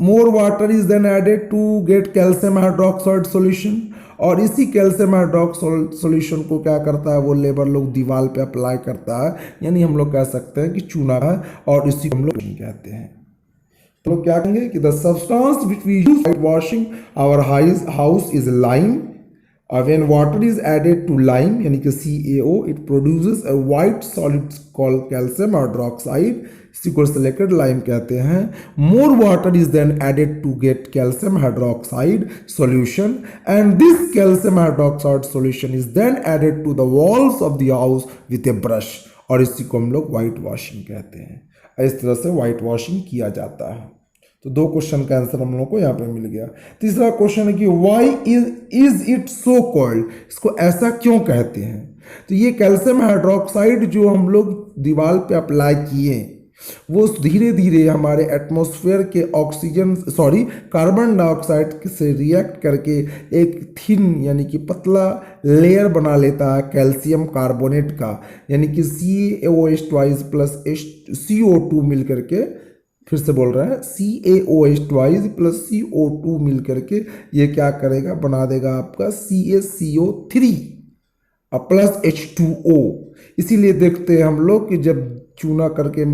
more water is then added to get calcium hydroxide solution, और इसी कैल्शियम हाइड्रोक्साइड सॉल्यूशन को क्या करता है, वो लेबर लोग दीवार पे अप्लाई करता है, यानी हम लोग कह सकते हैं कि चूना है, और इसी को हम लोग कहते हैं। तो लोग क्या कहेंगे कि the substance which we use for washing our house is lime. When water is added to lime, यानी कि CaO, it produces a white solid called calcium hydroxide, इसी को सिलिकेट लाइम कहते हैं। More water is then added to get calcium hydroxide solution, and this calcium hydroxide solution is then added to the walls of the house with a brush, और इसी को हम लोग white washing कहते हैं। इस तरह से white washing किया जाता है। तो दो क्वेश्चन का आंसर हम लोग को यहाँ पे मिल गया। तीसरा क्वेश्चन है कि why is it so called, इसको ऐसा क्यों कहते हैं। तो ये कैल्शियम हाइड्रोक्साइड जो हम लोग दीवार पे अप्लाई किए, वो धीरे धीरे हमारे एटमॉस्फेयर के कार्बन डाइऑक्साइड से रिएक्ट करके एक थिन यानी कि पतला लेयर बना लेता है कैल्शियम कार्बोनेट का, यानी कि CaOH ट्वाइस प्लस CO2 मिल करके, फिर से बोल रहा है, CaOH ट्वाइस प्लस CO2 मिल करके ये क्या करेगा, बना देगा आपका CaCO3 प्लस H2O। इसीलिए देखते हैं हम लोग कि जब चूना करके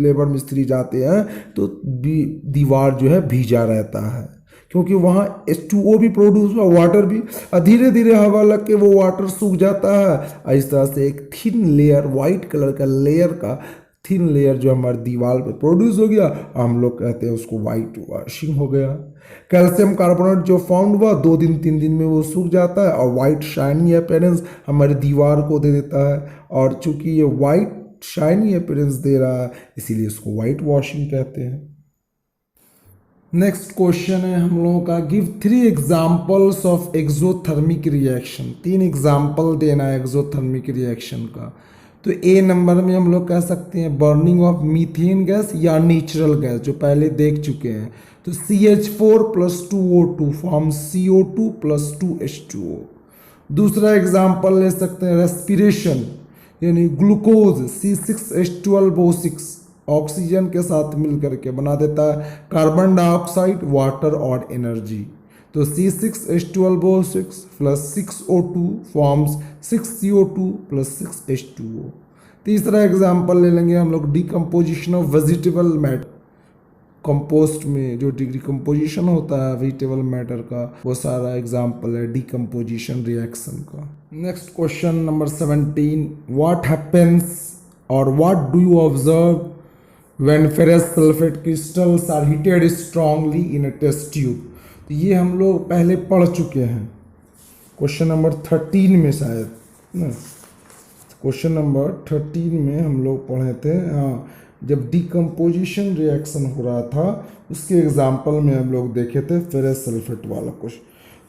लेबर मिस्त्री जाते हैं तो दीवार जो है भीजा रहता है, क्योंकि वहाँ H2O भी प्रोड्यूस हुआ, वाटर भी, धीरे धीरे हवा लग के वो वाटर सूख जाता है। इस तरह से एक थिन लेयर, वाइट कलर का लेयर का थिन लेयर जो हमारी दीवार पे प्रोड्यूस हो गया, हम लोग कहते हैं उसको वाइट वॉशिंग हो गया। कैल्शियम कार्बोनेट जो फाउंड हुआ 2 दिन 3 दिन में वो सूख जाता है और वाइट शाइनी अपीयरेंस हमारी दीवार को दे देता है, और चूंकि ये वाइट शाइनी अपीयरेंस दे रहा है इसीलिए इसको वाइट वॉशिंग कहते हैं। नेक्स्ट क्वेश्चन है हम लोगों का, give 3 examples of exothermic reaction. 3 example देना है एक्सोथर्मिक रिएक्शन का। तो A नंबर में हम लोग कह सकते हैं बर्निंग ऑफ मीथेन गैस या नेचुरल गैस, जो पहले देख चुके हैं। तो CH4 plus 2O2 form CO2 plus 2H2O। दूसरा एग्जाम्पल ले सकते हैं रेस्पिरेशन, यानी ग्लूकोज C6H12O6 ऑक्सीजन के साथ मिल करके बना देता है कार्बन डाइऑक्साइड, वाटर और एनर्जी। तो C6H12O6 plus 6O2 forms 6CO2 plus 6H2O। तीसरा एग्जाम्पल ले लेंगे हम लोग decomposition of vegetable matter. Compost में जो डिकम्पोजिशन होता है वेजिटेबल मैटर का, वो सारा एग्जाम्पल है डिकम्पोजिशन रिएक्शन का। Next question number 17, what happens और what do you observe when ferrous sulphate crystals are heated strongly in a test tube. तो ये हम लोग पहले पढ़ चुके हैं क्वेश्चन नंबर 13 में शायद ना, क्वेश्चन नंबर 13 में हम लोग पढ़े थे। हाँ, जब डिकम्पोजिशन रिएक्शन हो रहा था उसके एग्जाम्पल में हम लोग देखे थे फेरस सल्फेट वाला क्वेश्चन,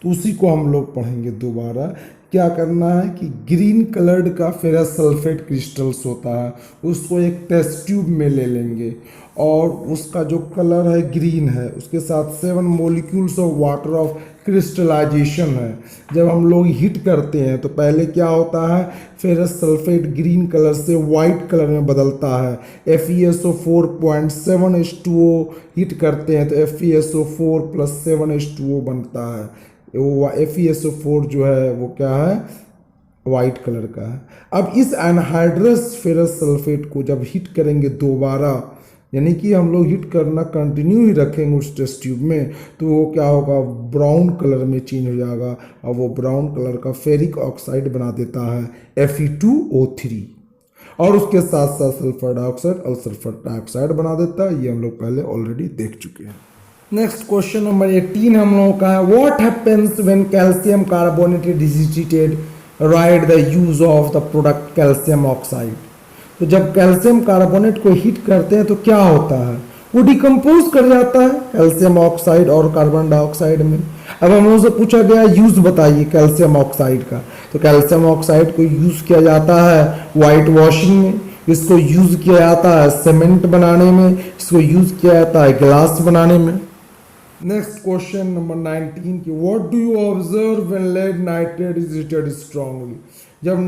तो उसी को हम लोग पढ़ेंगे दोबारा। क्या करना है कि ग्रीन कलर्ड का फेरस सल्फेट क्रिस्टल्स होता है, उसको एक टेस्ट ट्यूब में ले लेंगे और उसका जो कलर है ग्रीन है, उसके साथ 7 molecules of water of crystallisation है। जब हम लोग हीट करते हैं तो पहले क्या होता है, फेरस सल्फेट ग्रीन कलर से वाइट कलर में बदलता है। FeSO4.7H2O हीट करते हैं तो FeSO4 + 7H2O बनता है। वो FeSO4 जो है वो क्या है, वाइट कलर का है। अब इस एनहाइड्रस फेरस सल्फेट को जब हीट करेंगे दोबारा, यानी कि हम लोग हीट करना कंटिन्यू ही रखेंगे उस टेस्ट ट्यूब में, तो वो क्या होगा, ब्राउन कलर में चेंज हो जाएगा और वो ब्राउन कलर का फेरिक ऑक्साइड बना देता है Fe2O3 और उसके साथ साथ सल्फर डाइऑक्साइड और सल्फर डाइऑक्साइड बना देता है। ये हम लोग पहले ऑलरेडी देख चुके हैं। नेक्स्ट क्वेश्चन नंबर 18 हम लोगों का है, what happens when calcium carbonate is heated, right the use of the product calcium oxide. तो जब कैल्शियम कार्बोनेट को हीट करते हैं तो क्या होता है, वो डिकम्पोज कर जाता है कैल्शियम ऑक्साइड और कार्बन डाइऑक्साइड में। अब हम लोगों से पूछा गया यूज बताइए कैल्शियम ऑक्साइड का, तो कैल्शियम ऑक्साइड को यूज किया जाता है वाइट वॉशिंग में, इसको यूज किया जाता है सीमेंट बनाने में, इसको यूज किया जाता है ग्लास बनाने में। नेक्स्ट क्वेश्चन नंबर 19 की, what do you observe when lead nitrate is heated strongly. जब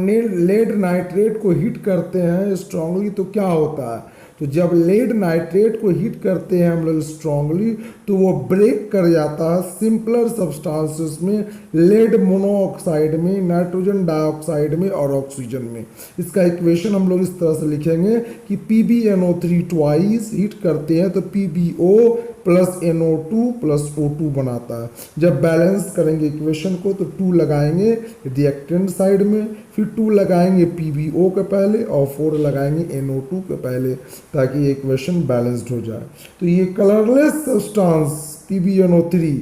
लेड नाइट्रेट को हीट करते हैं स्ट्रांगली तो क्या होता है, तो जब लेड नाइट्रेट को हीट करते हैं हम लोग स्ट्रांगली तो वो ब्रेक कर जाता है सिंपलर सब्सटेंसेस में, लेड मोनोऑक्साइड में, नाइट्रोजन डाइऑक्साइड में और ऑक्सीजन में। इसका इक्वेशन हम लोग इस तरह से लिखेंगे कि PbNO3 ट्वाइस हीट करते हैं तो PbO + NO2 + O2 बनाता है। जब बैलेंस करेंगे इक्वेशन को तो 2 लगाएंगे रिएक्टेंट साइड में, फिर 2 लगाएंगे PbO के पहले और 4 लगाएंगे NO2 के पहले, ताकि ये इक्वेशन बैलेंस्ड हो जाए। तो ये colourless substance PbNO3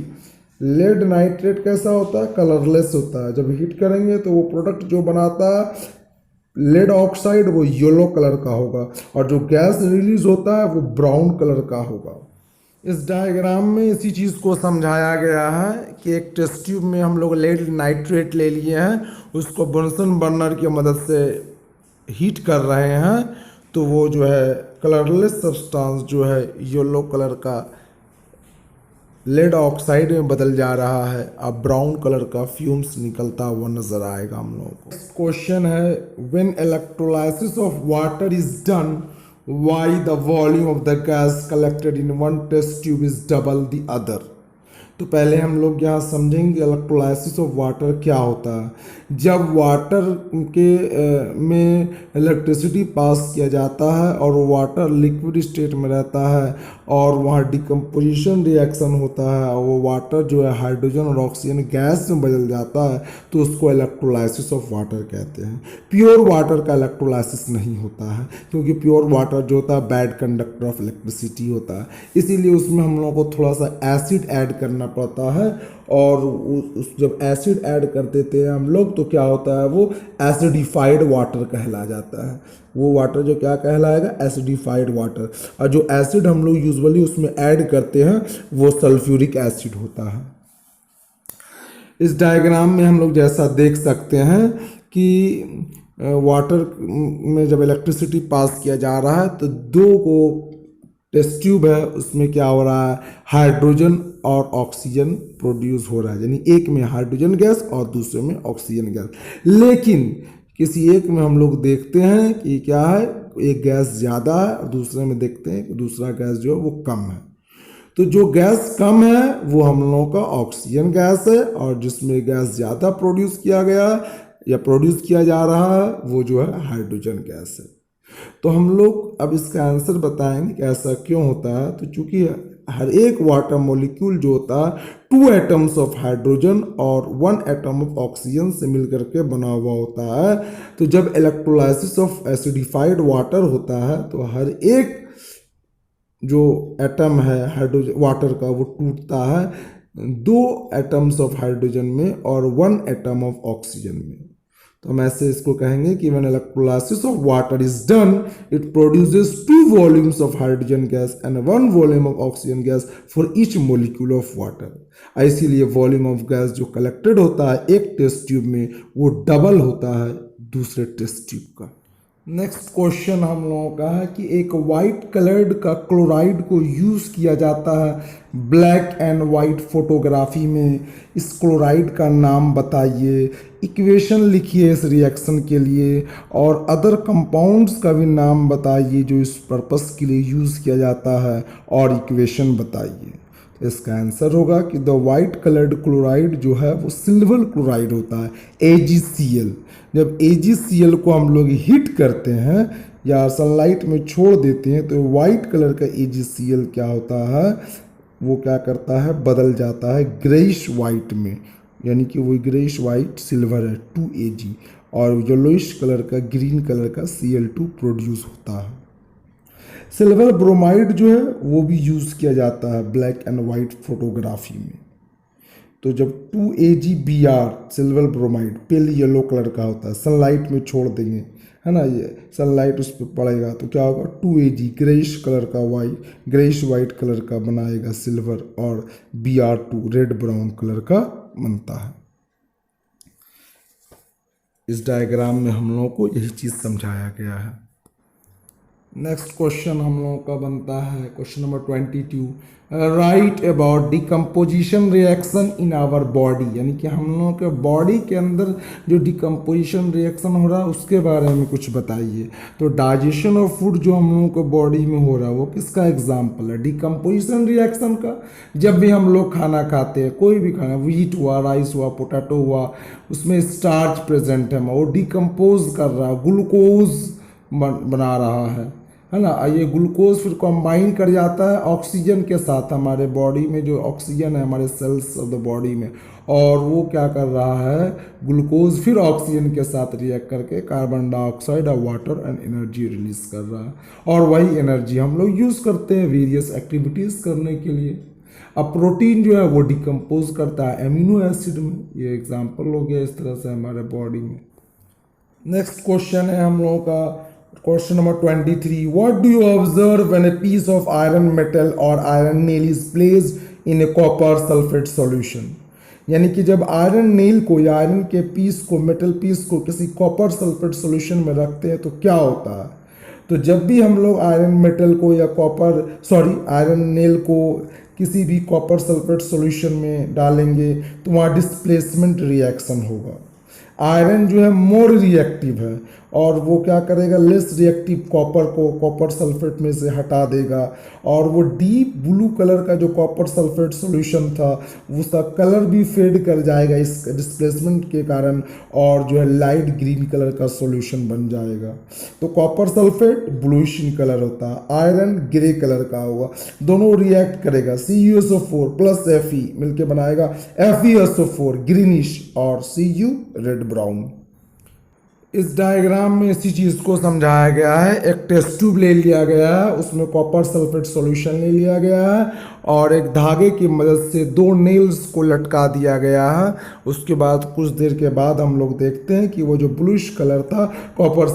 lead nitrate कैसा होता है, कलरलेस होता है। जब हीट करेंगे तो वो प्रोडक्ट जो बनाता है लेड ऑक्साइड वो येलो कलर का होगा और जो गैस रिलीज होता है वो ब्राउन कलर का होगा। इस डायग्राम में इसी चीज़ को समझाया गया है कि एक टेस्ट ट्यूब में हम लोग लेड नाइट्रेट ले लिए हैं, उसको बर्नसन बर्नर की मदद से हीट कर रहे हैं, तो वो जो है कलरलेस सब्सटेंस जो है येलो कलर का लेड ऑक्साइड में बदल जा रहा है, अब ब्राउन कलर का फ्यूम्स निकलता हुआ नजर आएगा हम लोगों को। क्वेश्चन है, when electrolysis of water is done, why the volume of the gas collected in one test tube is double the other। तो पहले हम लोग यहाँ समझेंगे इलेक्ट्रोलाइसिस ऑफ वाटर क्या होता है। जब वाटर के में इलेक्ट्रिसिटी पास किया जाता है और वाटर लिक्विड स्टेट में रहता है और वहाँ डिकम्पोजिशन रिएक्शन होता है और वो वाटर जो है हाइड्रोजन और ऑक्सीजन गैस में बदल जाता है, तो उसको इलेक्ट्रोलाइसिस ऑफ वाटर कहते हैं। प्योर वाटर का इलेक्ट्रोलाइसिस नहीं होता है, क्योंकि प्योर वाटर जो होता है बैड कंडक्टर ऑफ इलेक्ट्रिसिटी होता है, इसीलिए उसमें हम लोगों को थोड़ा सा एसिड ऐड करना पड़ता है और जब एसिड ऐड कर देते हैं हम लोग तो क्या होता है, वो एसिडिफाइड वाटर कहला जाता है। वो वाटर जो क्या कहलाएगा, एसिडिफाइड वाटर। और जो एसिड हम लोग यूजुअली उसमें ऐड करते हैं वो सल्फ्यूरिक एसिड होता है। इस डायग्राम में हम लोग जैसा देख सकते हैं कि वाटर में जब इलेक्ट्रिसिटी पास किया जा रहा है तो 2 को टेस्ट ट्यूब है, उसमें क्या हो रहा है, हाइड्रोजन और ऑक्सीजन प्रोड्यूस हो रहा है, यानी एक में हाइड्रोजन गैस और दूसरे में ऑक्सीजन गैस। लेकिन किसी एक में हम लोग देखते हैं कि क्या है, एक गैस ज़्यादा है और दूसरे में देखते हैं कि दूसरा गैस जो है वो कम है। तो जो गैस कम है वो हम लोगों का ऑक्सीजन गैस है और जिसमें गैस ज़्यादा प्रोड्यूस किया गया या प्रोड्यूस किया जा रहा है वो जो है हाइड्रोजन गैस है। तो हम लोग अब इसका आंसर बताएंगे कि ऐसा क्यों होता है। तो चूंकि हर एक वाटर मॉलिक्यूल जो होता है 2 एटम्स ऑफ हाइड्रोजन और 1 एटम ऑफ ऑक्सीजन से मिलकर के बना हुआ होता है, तो जब इलेक्ट्रोलाइसिस ऑफ एसिडिफाइड वाटर होता है तो हर एक जो एटम है हाइड्रोजन वाटर का वो टूटता है 2 एटम्स ऑफ हाइड्रोजन में और 1 एटम ऑफ ऑक्सीजन में। तो हम ऐसे इसको कहेंगे कि when electrolysis of water is done it produces 2 volumes of hydrogen gas and 1 volume of oxygen gas for each molecule of water. इसीलिए वॉल्यूम ऑफ गैस जो कलेक्टेड होता है एक टेस्ट ट्यूब में वो डबल होता है दूसरे टेस्ट ट्यूब का। नेक्स्ट क्वेश्चन हम लोगों का है कि एक वाइट कलर्ड का क्लोराइड को यूज़ किया जाता है ब्लैक एंड वाइट फोटोग्राफी में। इस क्लोराइड का नाम बताइए, इक्वेशन लिखिए इस रिएक्शन के लिए, और अदर कंपाउंड्स का भी नाम बताइए जो इस पर्पस के लिए यूज़ किया जाता है, और इक्वेशन बताइए। तो इसका आंसर होगा कि द वाइट कलर्ड क्लोराइड जो है वो सिल्वर क्लोराइड होता है, AgCl। जब AgCl को हम लोग हीट करते हैं या सनलाइट में छोड़ देते हैं तो वाइट कलर का AgCl क्या होता है, वो क्या करता है, बदल जाता है ग्रेइश वाइट में, यानी कि वो ग्रेइश वाइट सिल्वर है 2Ag, और येलोइश कलर का ग्रीन कलर का Cl2 प्रोड्यूस होता है। सिल्वर ब्रोमाइड जो है वो भी यूज़ किया जाता है ब्लैक एंड वाइट फोटोग्राफी में। तो जब 2AgBr silver bromide pale yellow colour का होता है, सनलाइट में छोड़ देंगे, है ना, ये सनलाइट उस पर पड़ेगा तो क्या होगा, 2Ag ग्रेइश कलर का ग्रेइश वाइट कलर का बनाएगा सिल्वर, और Br2 रेड ब्राउन कलर का बनता है। इस डायग्राम में हम लोगों को यही चीज़ समझाया गया है। नेक्स्ट क्वेश्चन हम लोगों का बनता है question number 22, write about decomposition reaction in our body, यानी कि हम लोगों के बॉडी के अंदर जो डिकम्पोजिशन रिएक्शन हो रहा है उसके बारे में कुछ बताइए। तो डाइजेशन ऑफ फूड जो हम लोगों को बॉडी में हो रहा है वो किसका एग्जाम्पल है, डिकम्पोजिशन रिएक्शन का। जब भी हम लोग खाना खाते हैं, कोई भी खाना, व्हीट हुआ, राइस हुआ, पोटैटो हुआ, उसमें स्टार्च प्रेजेंट है, वो डिकम्पोज कर रहा है, ग्लूकोज बना रहा है ना। ये ग्लूकोज फिर कंबाइन कर जाता है ऑक्सीजन के साथ, हमारे बॉडी में जो ऑक्सीजन है हमारे सेल्स ऑफ द बॉडी में, और वो क्या कर रहा है, ग्लूकोज फिर ऑक्सीजन के साथ रिएक्ट करके कार्बन डाइऑक्साइड और वाटर एंड एनर्जी रिलीज कर रहा है, और वही एनर्जी हम लोग यूज़ करते हैं वेरियस एक्टिविटीज़ करने के लिए। अब प्रोटीन जो है वो डिकम्पोज करता है एमिनो एसिड में, ये एग्जाम्पल हो गया इस तरह से हमारे बॉडी में। नेक्स्ट क्वेश्चन है हम लोगों का question number 23, what do you observe when a piece of iron metal और iron nail is placed in a copper sulphate solution. यानी कि जब आयरन नेल को या आयरन के पीस को, मेटल पीस को किसी कॉपर सल्फेट सॉल्यूशन में रखते हैं तो क्या होता है। तो जब भी हम लोग आयरन मेटल को या आयरन नेल को किसी भी कॉपर सल्फेट सॉल्यूशन में डालेंगे तो वहाँ डिस्प्लेसमेंट रिएक्शन होगा। आयरन जो है मोर रिएक्टिव है और वो क्या करेगा, लेस रिएक्टिव कॉपर को कॉपर सल्फेट में से हटा देगा, और वो डीप ब्लू कलर का जो कॉपर सल्फेट सॉल्यूशन था उसका कलर भी फेड कर जाएगा इस डिस्प्लेसमेंट के कारण, और जो है लाइट ग्रीन कलर का सॉल्यूशन बन जाएगा। तो copper sulphate bluish in colour होता है, आयरन ग्रे कलर का होगा, दोनों रिएक्ट करेगा, CuSO4 प्लस Fe मिलके बनाएगा FeSO4 ग्रीनिश और Cu रेड ब्राउन। इस डायग्राम में इसी चीज़ को समझाया गया है। एक टेस्ट ट्यूब ले लिया गया है, उसमें कॉपर सल्फेट सॉल्यूशन ले लिया गया है, और एक धागे की मदद से 2 नेल्स को लटका दिया गया है। उसके बाद कुछ देर के बाद हम लोग देखते हैं कि वो जो ब्लूइश कलर था कॉपर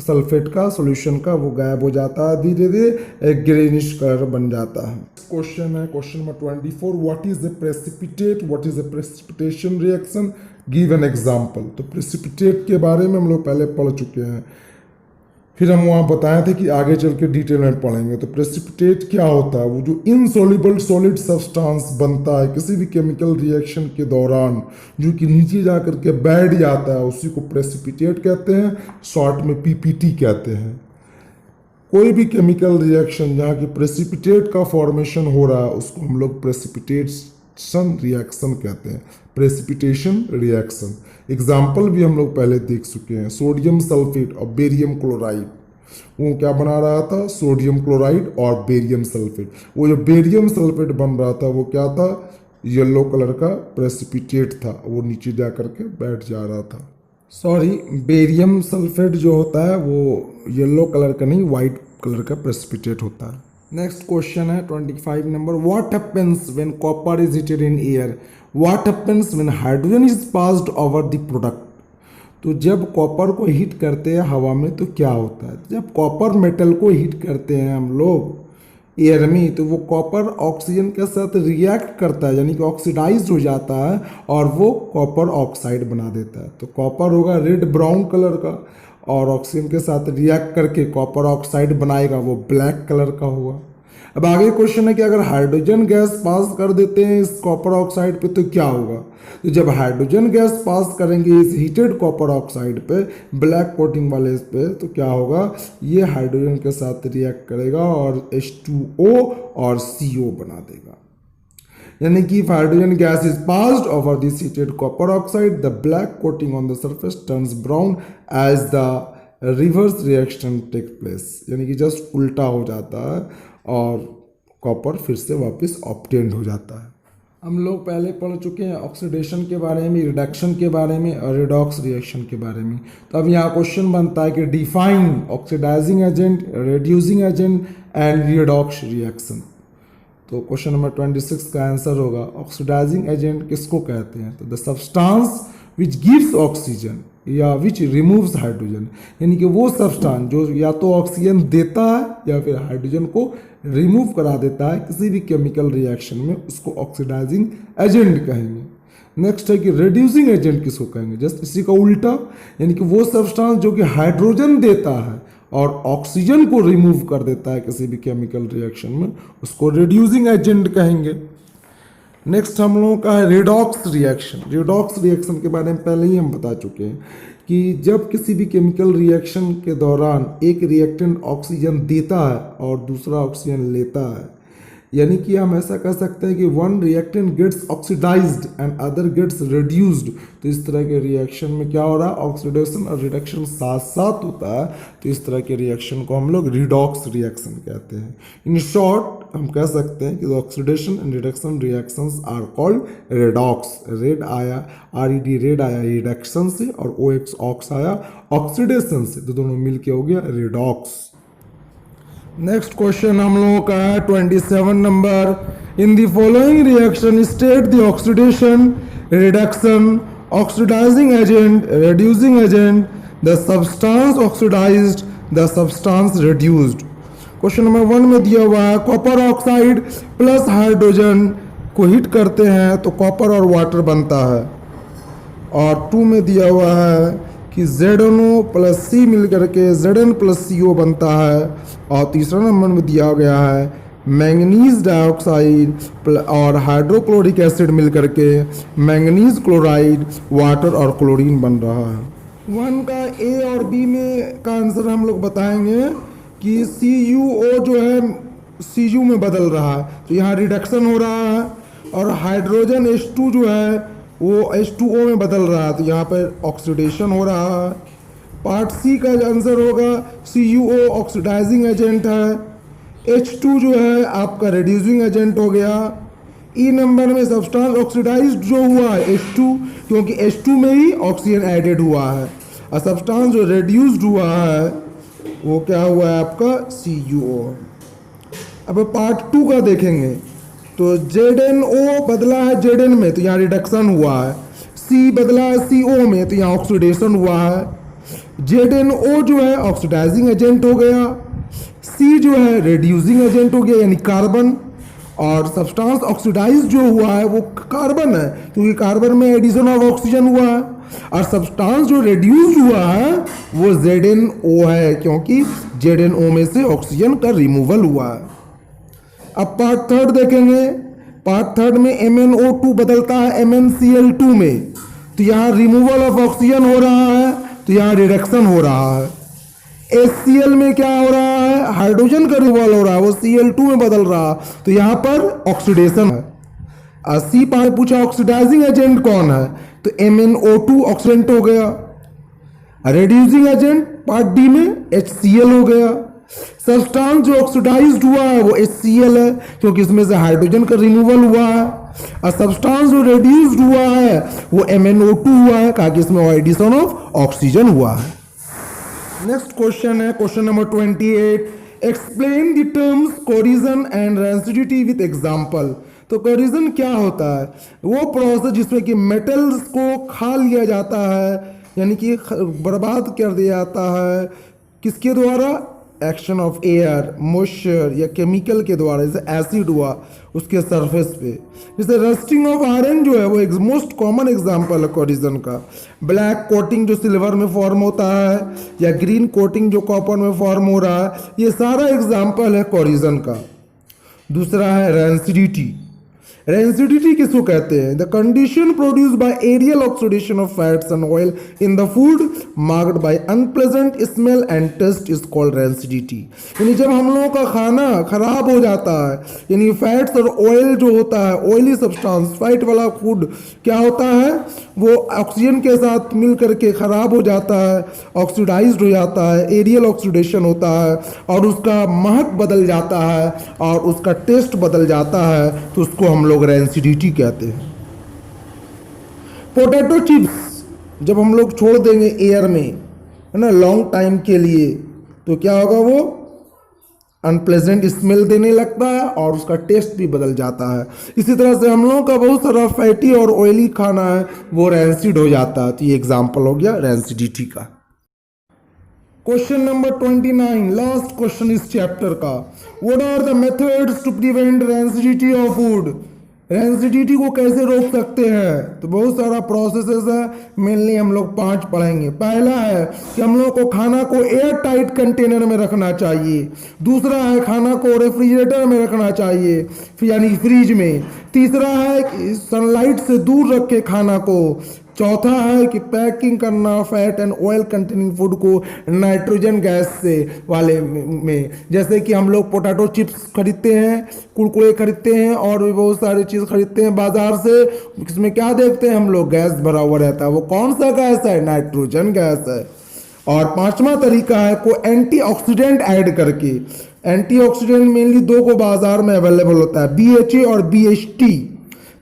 सल्फेट का सॉल्यूशन का, वो गायब हो जाता है, धीरे धीरे एक ग्रीनिश कलर बन जाता है। क्वेश्चन है question number 24, what is the precipitate, what is the precipitation reaction, give an example. तो प्रेसिपिटेट के बारे में हम लोग पहले पढ़ चुके हैं, फिर हम वहाँ बताए थे कि आगे चल के डिटेल में पढ़ेंगे। तो प्रेसिपिटेट क्या होता है, वो जो इनसॉल्युबल सॉलिड सब्सटेंस बनता है किसी भी केमिकल रिएक्शन के दौरान, जो कि नीचे जा कर के बैठ जाता है, उसी को प्रेसिपिटेट कहते हैं, शॉर्ट में PPT कहते हैं। कोई भी केमिकल रिएक्शन जहाँ की प्रेसिपिटेट का फॉर्मेशन हो रहा है उसको हम लोग प्रेसिपिटेशन रिएक्शन कहते हैं, प्रेसिपिटेशन रिएक्शन। एग्जाम्पल भी हम लोग पहले देख चुके हैं, सोडियम सल्फेट और बेरियम क्लोराइड, वो क्या बना रहा था, सोडियम क्लोराइड और बेरियम सल्फेट। वो जो बेरियम सल्फेट बन रहा था वो क्या था, येलो कलर का प्रेसिपिटेट था, वो नीचे जा कर के बैठ जा रहा था। बेरियम सल्फेट जो होता है वो येलो कलर का नहीं, वाइट कलर का प्रेसिपिटेट होता है। नेक्स्ट क्वेश्चन है 25 number, what happens when copper is heated in air, what happens when hydrogen is passed over the product. तो जब कॉपर को हीट करते हैं हवा में तो क्या होता है, जब कॉपर मेटल को हीट करते हैं हम लोग एयर में, तो वो कॉपर ऑक्सीजन के साथ रिएक्ट करता है, यानी कि ऑक्सीडाइज हो जाता है और वो कॉपर ऑक्साइड बना देता है। तो कॉपर होगा रेड ब्राउन कलर का और ऑक्सीजन के साथ रिएक्ट करके कॉपर ऑक्साइड बनाएगा, वो ब्लैक कलर का होगा। अब आगे क्वेश्चन है कि अगर हाइड्रोजन गैस पास कर देते हैं इस कॉपर ऑक्साइड पे तो क्या होगा। तो जब हाइड्रोजन गैस पास करेंगे इस हीटेड कॉपर ऑक्साइड पे, ब्लैक कोटिंग वाले इस पे, तो क्या होगा, ये हाइड्रोजन के साथ रिएक्ट करेगा और H2O और CO बना देगा। यानी कि hydrogen gas is passed over this heated copper oxide, the black coating on the surface turns brown as the reverse reaction take place, यानी कि जस्ट उल्टा हो जाता है और कॉपर फिर से वापस ऑब्टेन्ड हो जाता है। हम लोग पहले पढ़ चुके हैं ऑक्सीडेशन के बारे में, रिडक्शन के बारे में और रिडॉक्स रिएक्शन के बारे में। तो अब यहाँ क्वेश्चन बनता है कि define oxidising agent, reducing agent and redox reaction. तो क्वेश्चन नंबर 26 का आंसर होगा ऑक्सीडाइजिंग एजेंट किसको कहते हैं, तो the substance which gives oxygen या विच रिमूव्स हाइड्रोजन, यानी कि वो सब्सटेंस जो या तो ऑक्सीजन देता है या फिर हाइड्रोजन को रिमूव करा देता है किसी भी केमिकल रिएक्शन में, उसको ऑक्सीडाइजिंग एजेंट कहेंगे। नेक्स्ट है कि रिड्यूसिंग एजेंट किसको कहेंगे, जस्ट इसी का उल्टा, यानी कि वो सब्सटेंस जो कि हाइड्रोजन देता है और ऑक्सीजन को रिमूव कर देता है किसी भी केमिकल रिएक्शन में, उसको रिड्यूसिंग एजेंट कहेंगे। नेक्स्ट हम लोगों का है रिडॉक्स रिएक्शन। रिडॉक्स रिएक्शन के बारे में पहले ही हम बता चुके हैं कि जब किसी भी केमिकल रिएक्शन के दौरान एक रिएक्टेंट ऑक्सीजन देता है और दूसरा ऑक्सीजन लेता है, यानी कि हम ऐसा कह सकते हैं कि one reactant gets oxidised and other gets reduced. तो इस तरह के रिएक्शन में क्या हो रहा है, ऑक्सीडेशन और रिडक्शन साथ साथ होता है, तो इस तरह के रिएक्शन को हम लोग रिडॉक्स रिएक्शन कहते हैं। इन शॉर्ट हम कह सकते हैं कि oxidation and reduction reactions are called redox. Red आया RED रेड आया रिडक्शन से और OX ऑक्स आया ऑक्सीडेशन से, तो दोनों मिलके हो गया रिडॉक्स। नेक्स्ट क्वेश्चन हम लोगों का है 27 number, in the following reaction state the oxidation, reduction, oxidising agent, reducing agent, the substance oxidised, the substance reduced. Question number 1 में दिया हुआ है कॉपर ऑक्साइड प्लस हाइड्रोजन को हीट करते हैं तो कॉपर और वाटर बनता है, और 2 में दिया हुआ है कि ZnO प्लस C मिल करके Zn प्लस CO बनता है, और तीसरा नंबर में दिया गया है मैंगनीज डाइऑक्साइड और हाइड्रोक्लोरिक एसिड मिल करके मैंगनीज क्लोराइड, वाटर और क्लोरीन बन रहा है। 1 का A और B में का आंसर हम लोग बताएंगे कि CuO जो है Cu में बदल रहा है, तो यहाँ रिडक्शन हो रहा है, और हाइड्रोजन H2 जो है वो H2O में बदल रहा है, तो यहाँ पर ऑक्सीडेशन हो रहा है। पार्ट C का आंसर होगा CuO ऑक्सीडाइजिंग एजेंट है, H2 जो है आपका रिड्यूसिंग एजेंट हो गया। E नंबर में सब्सटेंस ऑक्सीडाइज्ड जो हुआ है H2, क्योंकि H2 में ही ऑक्सीजन एडेड हुआ है, और सब्सटेंस जो रिड्यूस्ड हुआ है वो क्या हुआ है आपका CuO। अब पार्ट 2 का देखेंगे तो ZnO बदला है Zn में, तो यहाँ रिडक्शन हुआ है। C बदला है CO में, तो यहाँ ऑक्सीडेशन हुआ है। ZnO जो है ऑक्सीडाइजिंग एजेंट हो गया, C जो है रिड्यूसिंग एजेंट हो गया यानी कार्बन, और सब्सटेंस ऑक्सीडाइज जो हुआ है वो कार्बन है, क्योंकि कार्बन में एडिशन ऑफ ऑक्सीजन हुआ है, और सब्सटेंस जो रिड्यूस हुआ है वो ZnO है, क्योंकि ZnO में से ऑक्सीजन का रिमूवल हुआ है। अब पार्ट 3 देखेंगे, पार्ट 3 में MnO2 बदलता है MnCl2 में, तो यहाँ रिमूवल ऑफ ऑक्सीजन हो रहा है, तो यहाँ रिडक्शन हो रहा है। HCl में क्या हो रहा है, हाइड्रोजन का रिमूवल हो रहा है, वो Cl2 में बदल रहा है, तो यहाँ पर ऑक्सीडेशन है। C पार्ट पूछा ऑक्सीडाइजिंग एजेंट कौन है, तो MnO2 ऑक्सीडेंट हो गया। रिड्यूसिंग एजेंट पार्ट D में HCl हो गया। सब्सटेंस जो ऑक्सीडाइज्ड हुआ है वो HCl है, क्योंकि इसमें से हाइड्रोजन का रिमूवल हुआ है, और सब्सटेंस जो रिड्यूस्ड हुआ है वो MnO2 हुआ है, कहा कि इसमें एडिशन ऑफ ऑक्सीजन हुआ है। नेक्स्ट क्वेश्चन है question number 28, explain the terms corrosion and rancidity with example. तो कोरिजन क्या होता है, वो प्रोसेस जिसमें कि मेटल्स को खा लिया जाता है यानी कि बर्बाद कर दिया जाता है किसके द्वारा? एक्शन ऑफ एयर, मॉइस्चर या केमिकल के द्वारा, जैसे एसिड हुआ उसके सरफेस पे। जैसे रस्टिंग ऑफ आयरन जो है वो एक मोस्ट कॉमन एग्जांपल है कोरिजन का। ब्लैक कोटिंग जो सिल्वर में फॉर्म होता है या ग्रीन कोटिंग जो कॉपर में फॉर्म हो रहा है, ये सारा एग्जांपल है कोरिजन का। दूसरा है रेंसिडिटी। रेंसिडिटी किसको कहते हैं? The condition produce by aerial oxidation of fats and oil in the food marked by unpleasant smell and taste is called rancidity. यानी जब हम लोगों का खाना खराब हो जाता है, यानी फैट्स और ऑयल जो होता है, ऑयली सब्सटेंस, फैट वाला फूड क्या होता है, वो ऑक्सीजन के साथ मिल करके खराब हो जाता है, ऑक्सीडाइज्ड हो जाता है, एरियल ऑक्सीडेशन होता है और उसका महक बदल जाता है और उसका टेस्ट बदल जाता है, तो उसको हम लोग रेंसिडिटी कहते हैं। पोटैटो चिप्स जब हम लोग छोड़ देंगे एयर में, है ना, लॉन्ग टाइम के लिए, तो क्या होगा, वो अनप्लेजेंट स्मेल देने लगता है और उसका टेस्ट भी बदल जाता है। इसी तरह से हम लोगों का बहुत सारा फैटी और ऑयली खाना है वो रेंसिड हो जाता है। तो ये एग्जांपल हो गया रेंसिडिटी का। क्वेश्चन नंबर 29, लास्ट क्वेश्चन इस चैप्टर का। What are the methods to prevent rancidity of food? Rancidity को कैसे रोक सकते हैं? तो बहुत सारा प्रोसेसेस है, मेनली हम लोग 5 पढ़ेंगे। पहला है कि हम लोग को खाना को एयर टाइट कंटेनर में रखना चाहिए। दूसरा है खाना को रेफ्रिजरेटर में रखना चाहिए, यानी फ्रिज में। तीसरा है कि सनलाइट से दूर रखे खाना को। चौथा है कि पैकिंग करना fat and oil containing food को नाइट्रोजन गैस से वाले में, जैसे कि हम लोग पोटैटो चिप्स खरीदते हैं, कुरकुरे खरीदते हैं और भी बहुत सारी चीज़ खरीदते हैं बाजार से। इसमें क्या देखते हैं हम लोग? गैस भरा हुआ रहता है। वो कौन सा गैस है? नाइट्रोजन गैस है। और 5वां तरीका है को एंटीऑक्सीडेंट ऐड करके। एंटीऑक्सीडेंट मेनली 2 को बाजार में अवेलेबल होता है, BHA और BHT।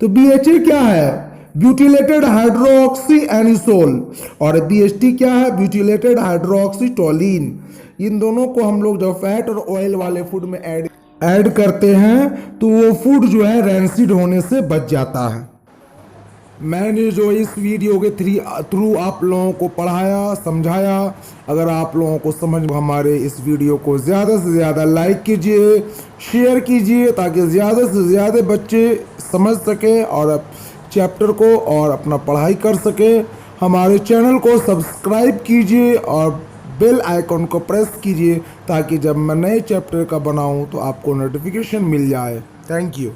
तो BHA क्या है? ब्यूटिलेटेड हाइड्रोक्सी एनिसोल, और BHT क्या है? ब्यूटिलेटेड हाइड्रोक्सीटोलिन। इन दोनों को हम लोग जब फैट और ऑयल वाले फूड में ऐड करते हैं तो वो फूड जो है रेंसिड होने से बच जाता है। मैंने जो इस वीडियो के थ्रू आप लोगों को पढ़ाया, समझाया, अगर आप लोगों को समझ, हमारे इस वीडियो को ज़्यादा से ज़्यादा लाइक कीजिए, शेयर कीजिए, ताकि ज़्यादा से ज़्यादा बच्चे समझ सकें और चैप्टर को और अपना पढ़ाई कर सके। हमारे चैनल को सब्सक्राइब कीजिए और बेल आइकन को प्रेस कीजिए ताकि जब मैं नए चैप्टर का बनाऊं तो आपको नोटिफिकेशन मिल जाए। Thank you.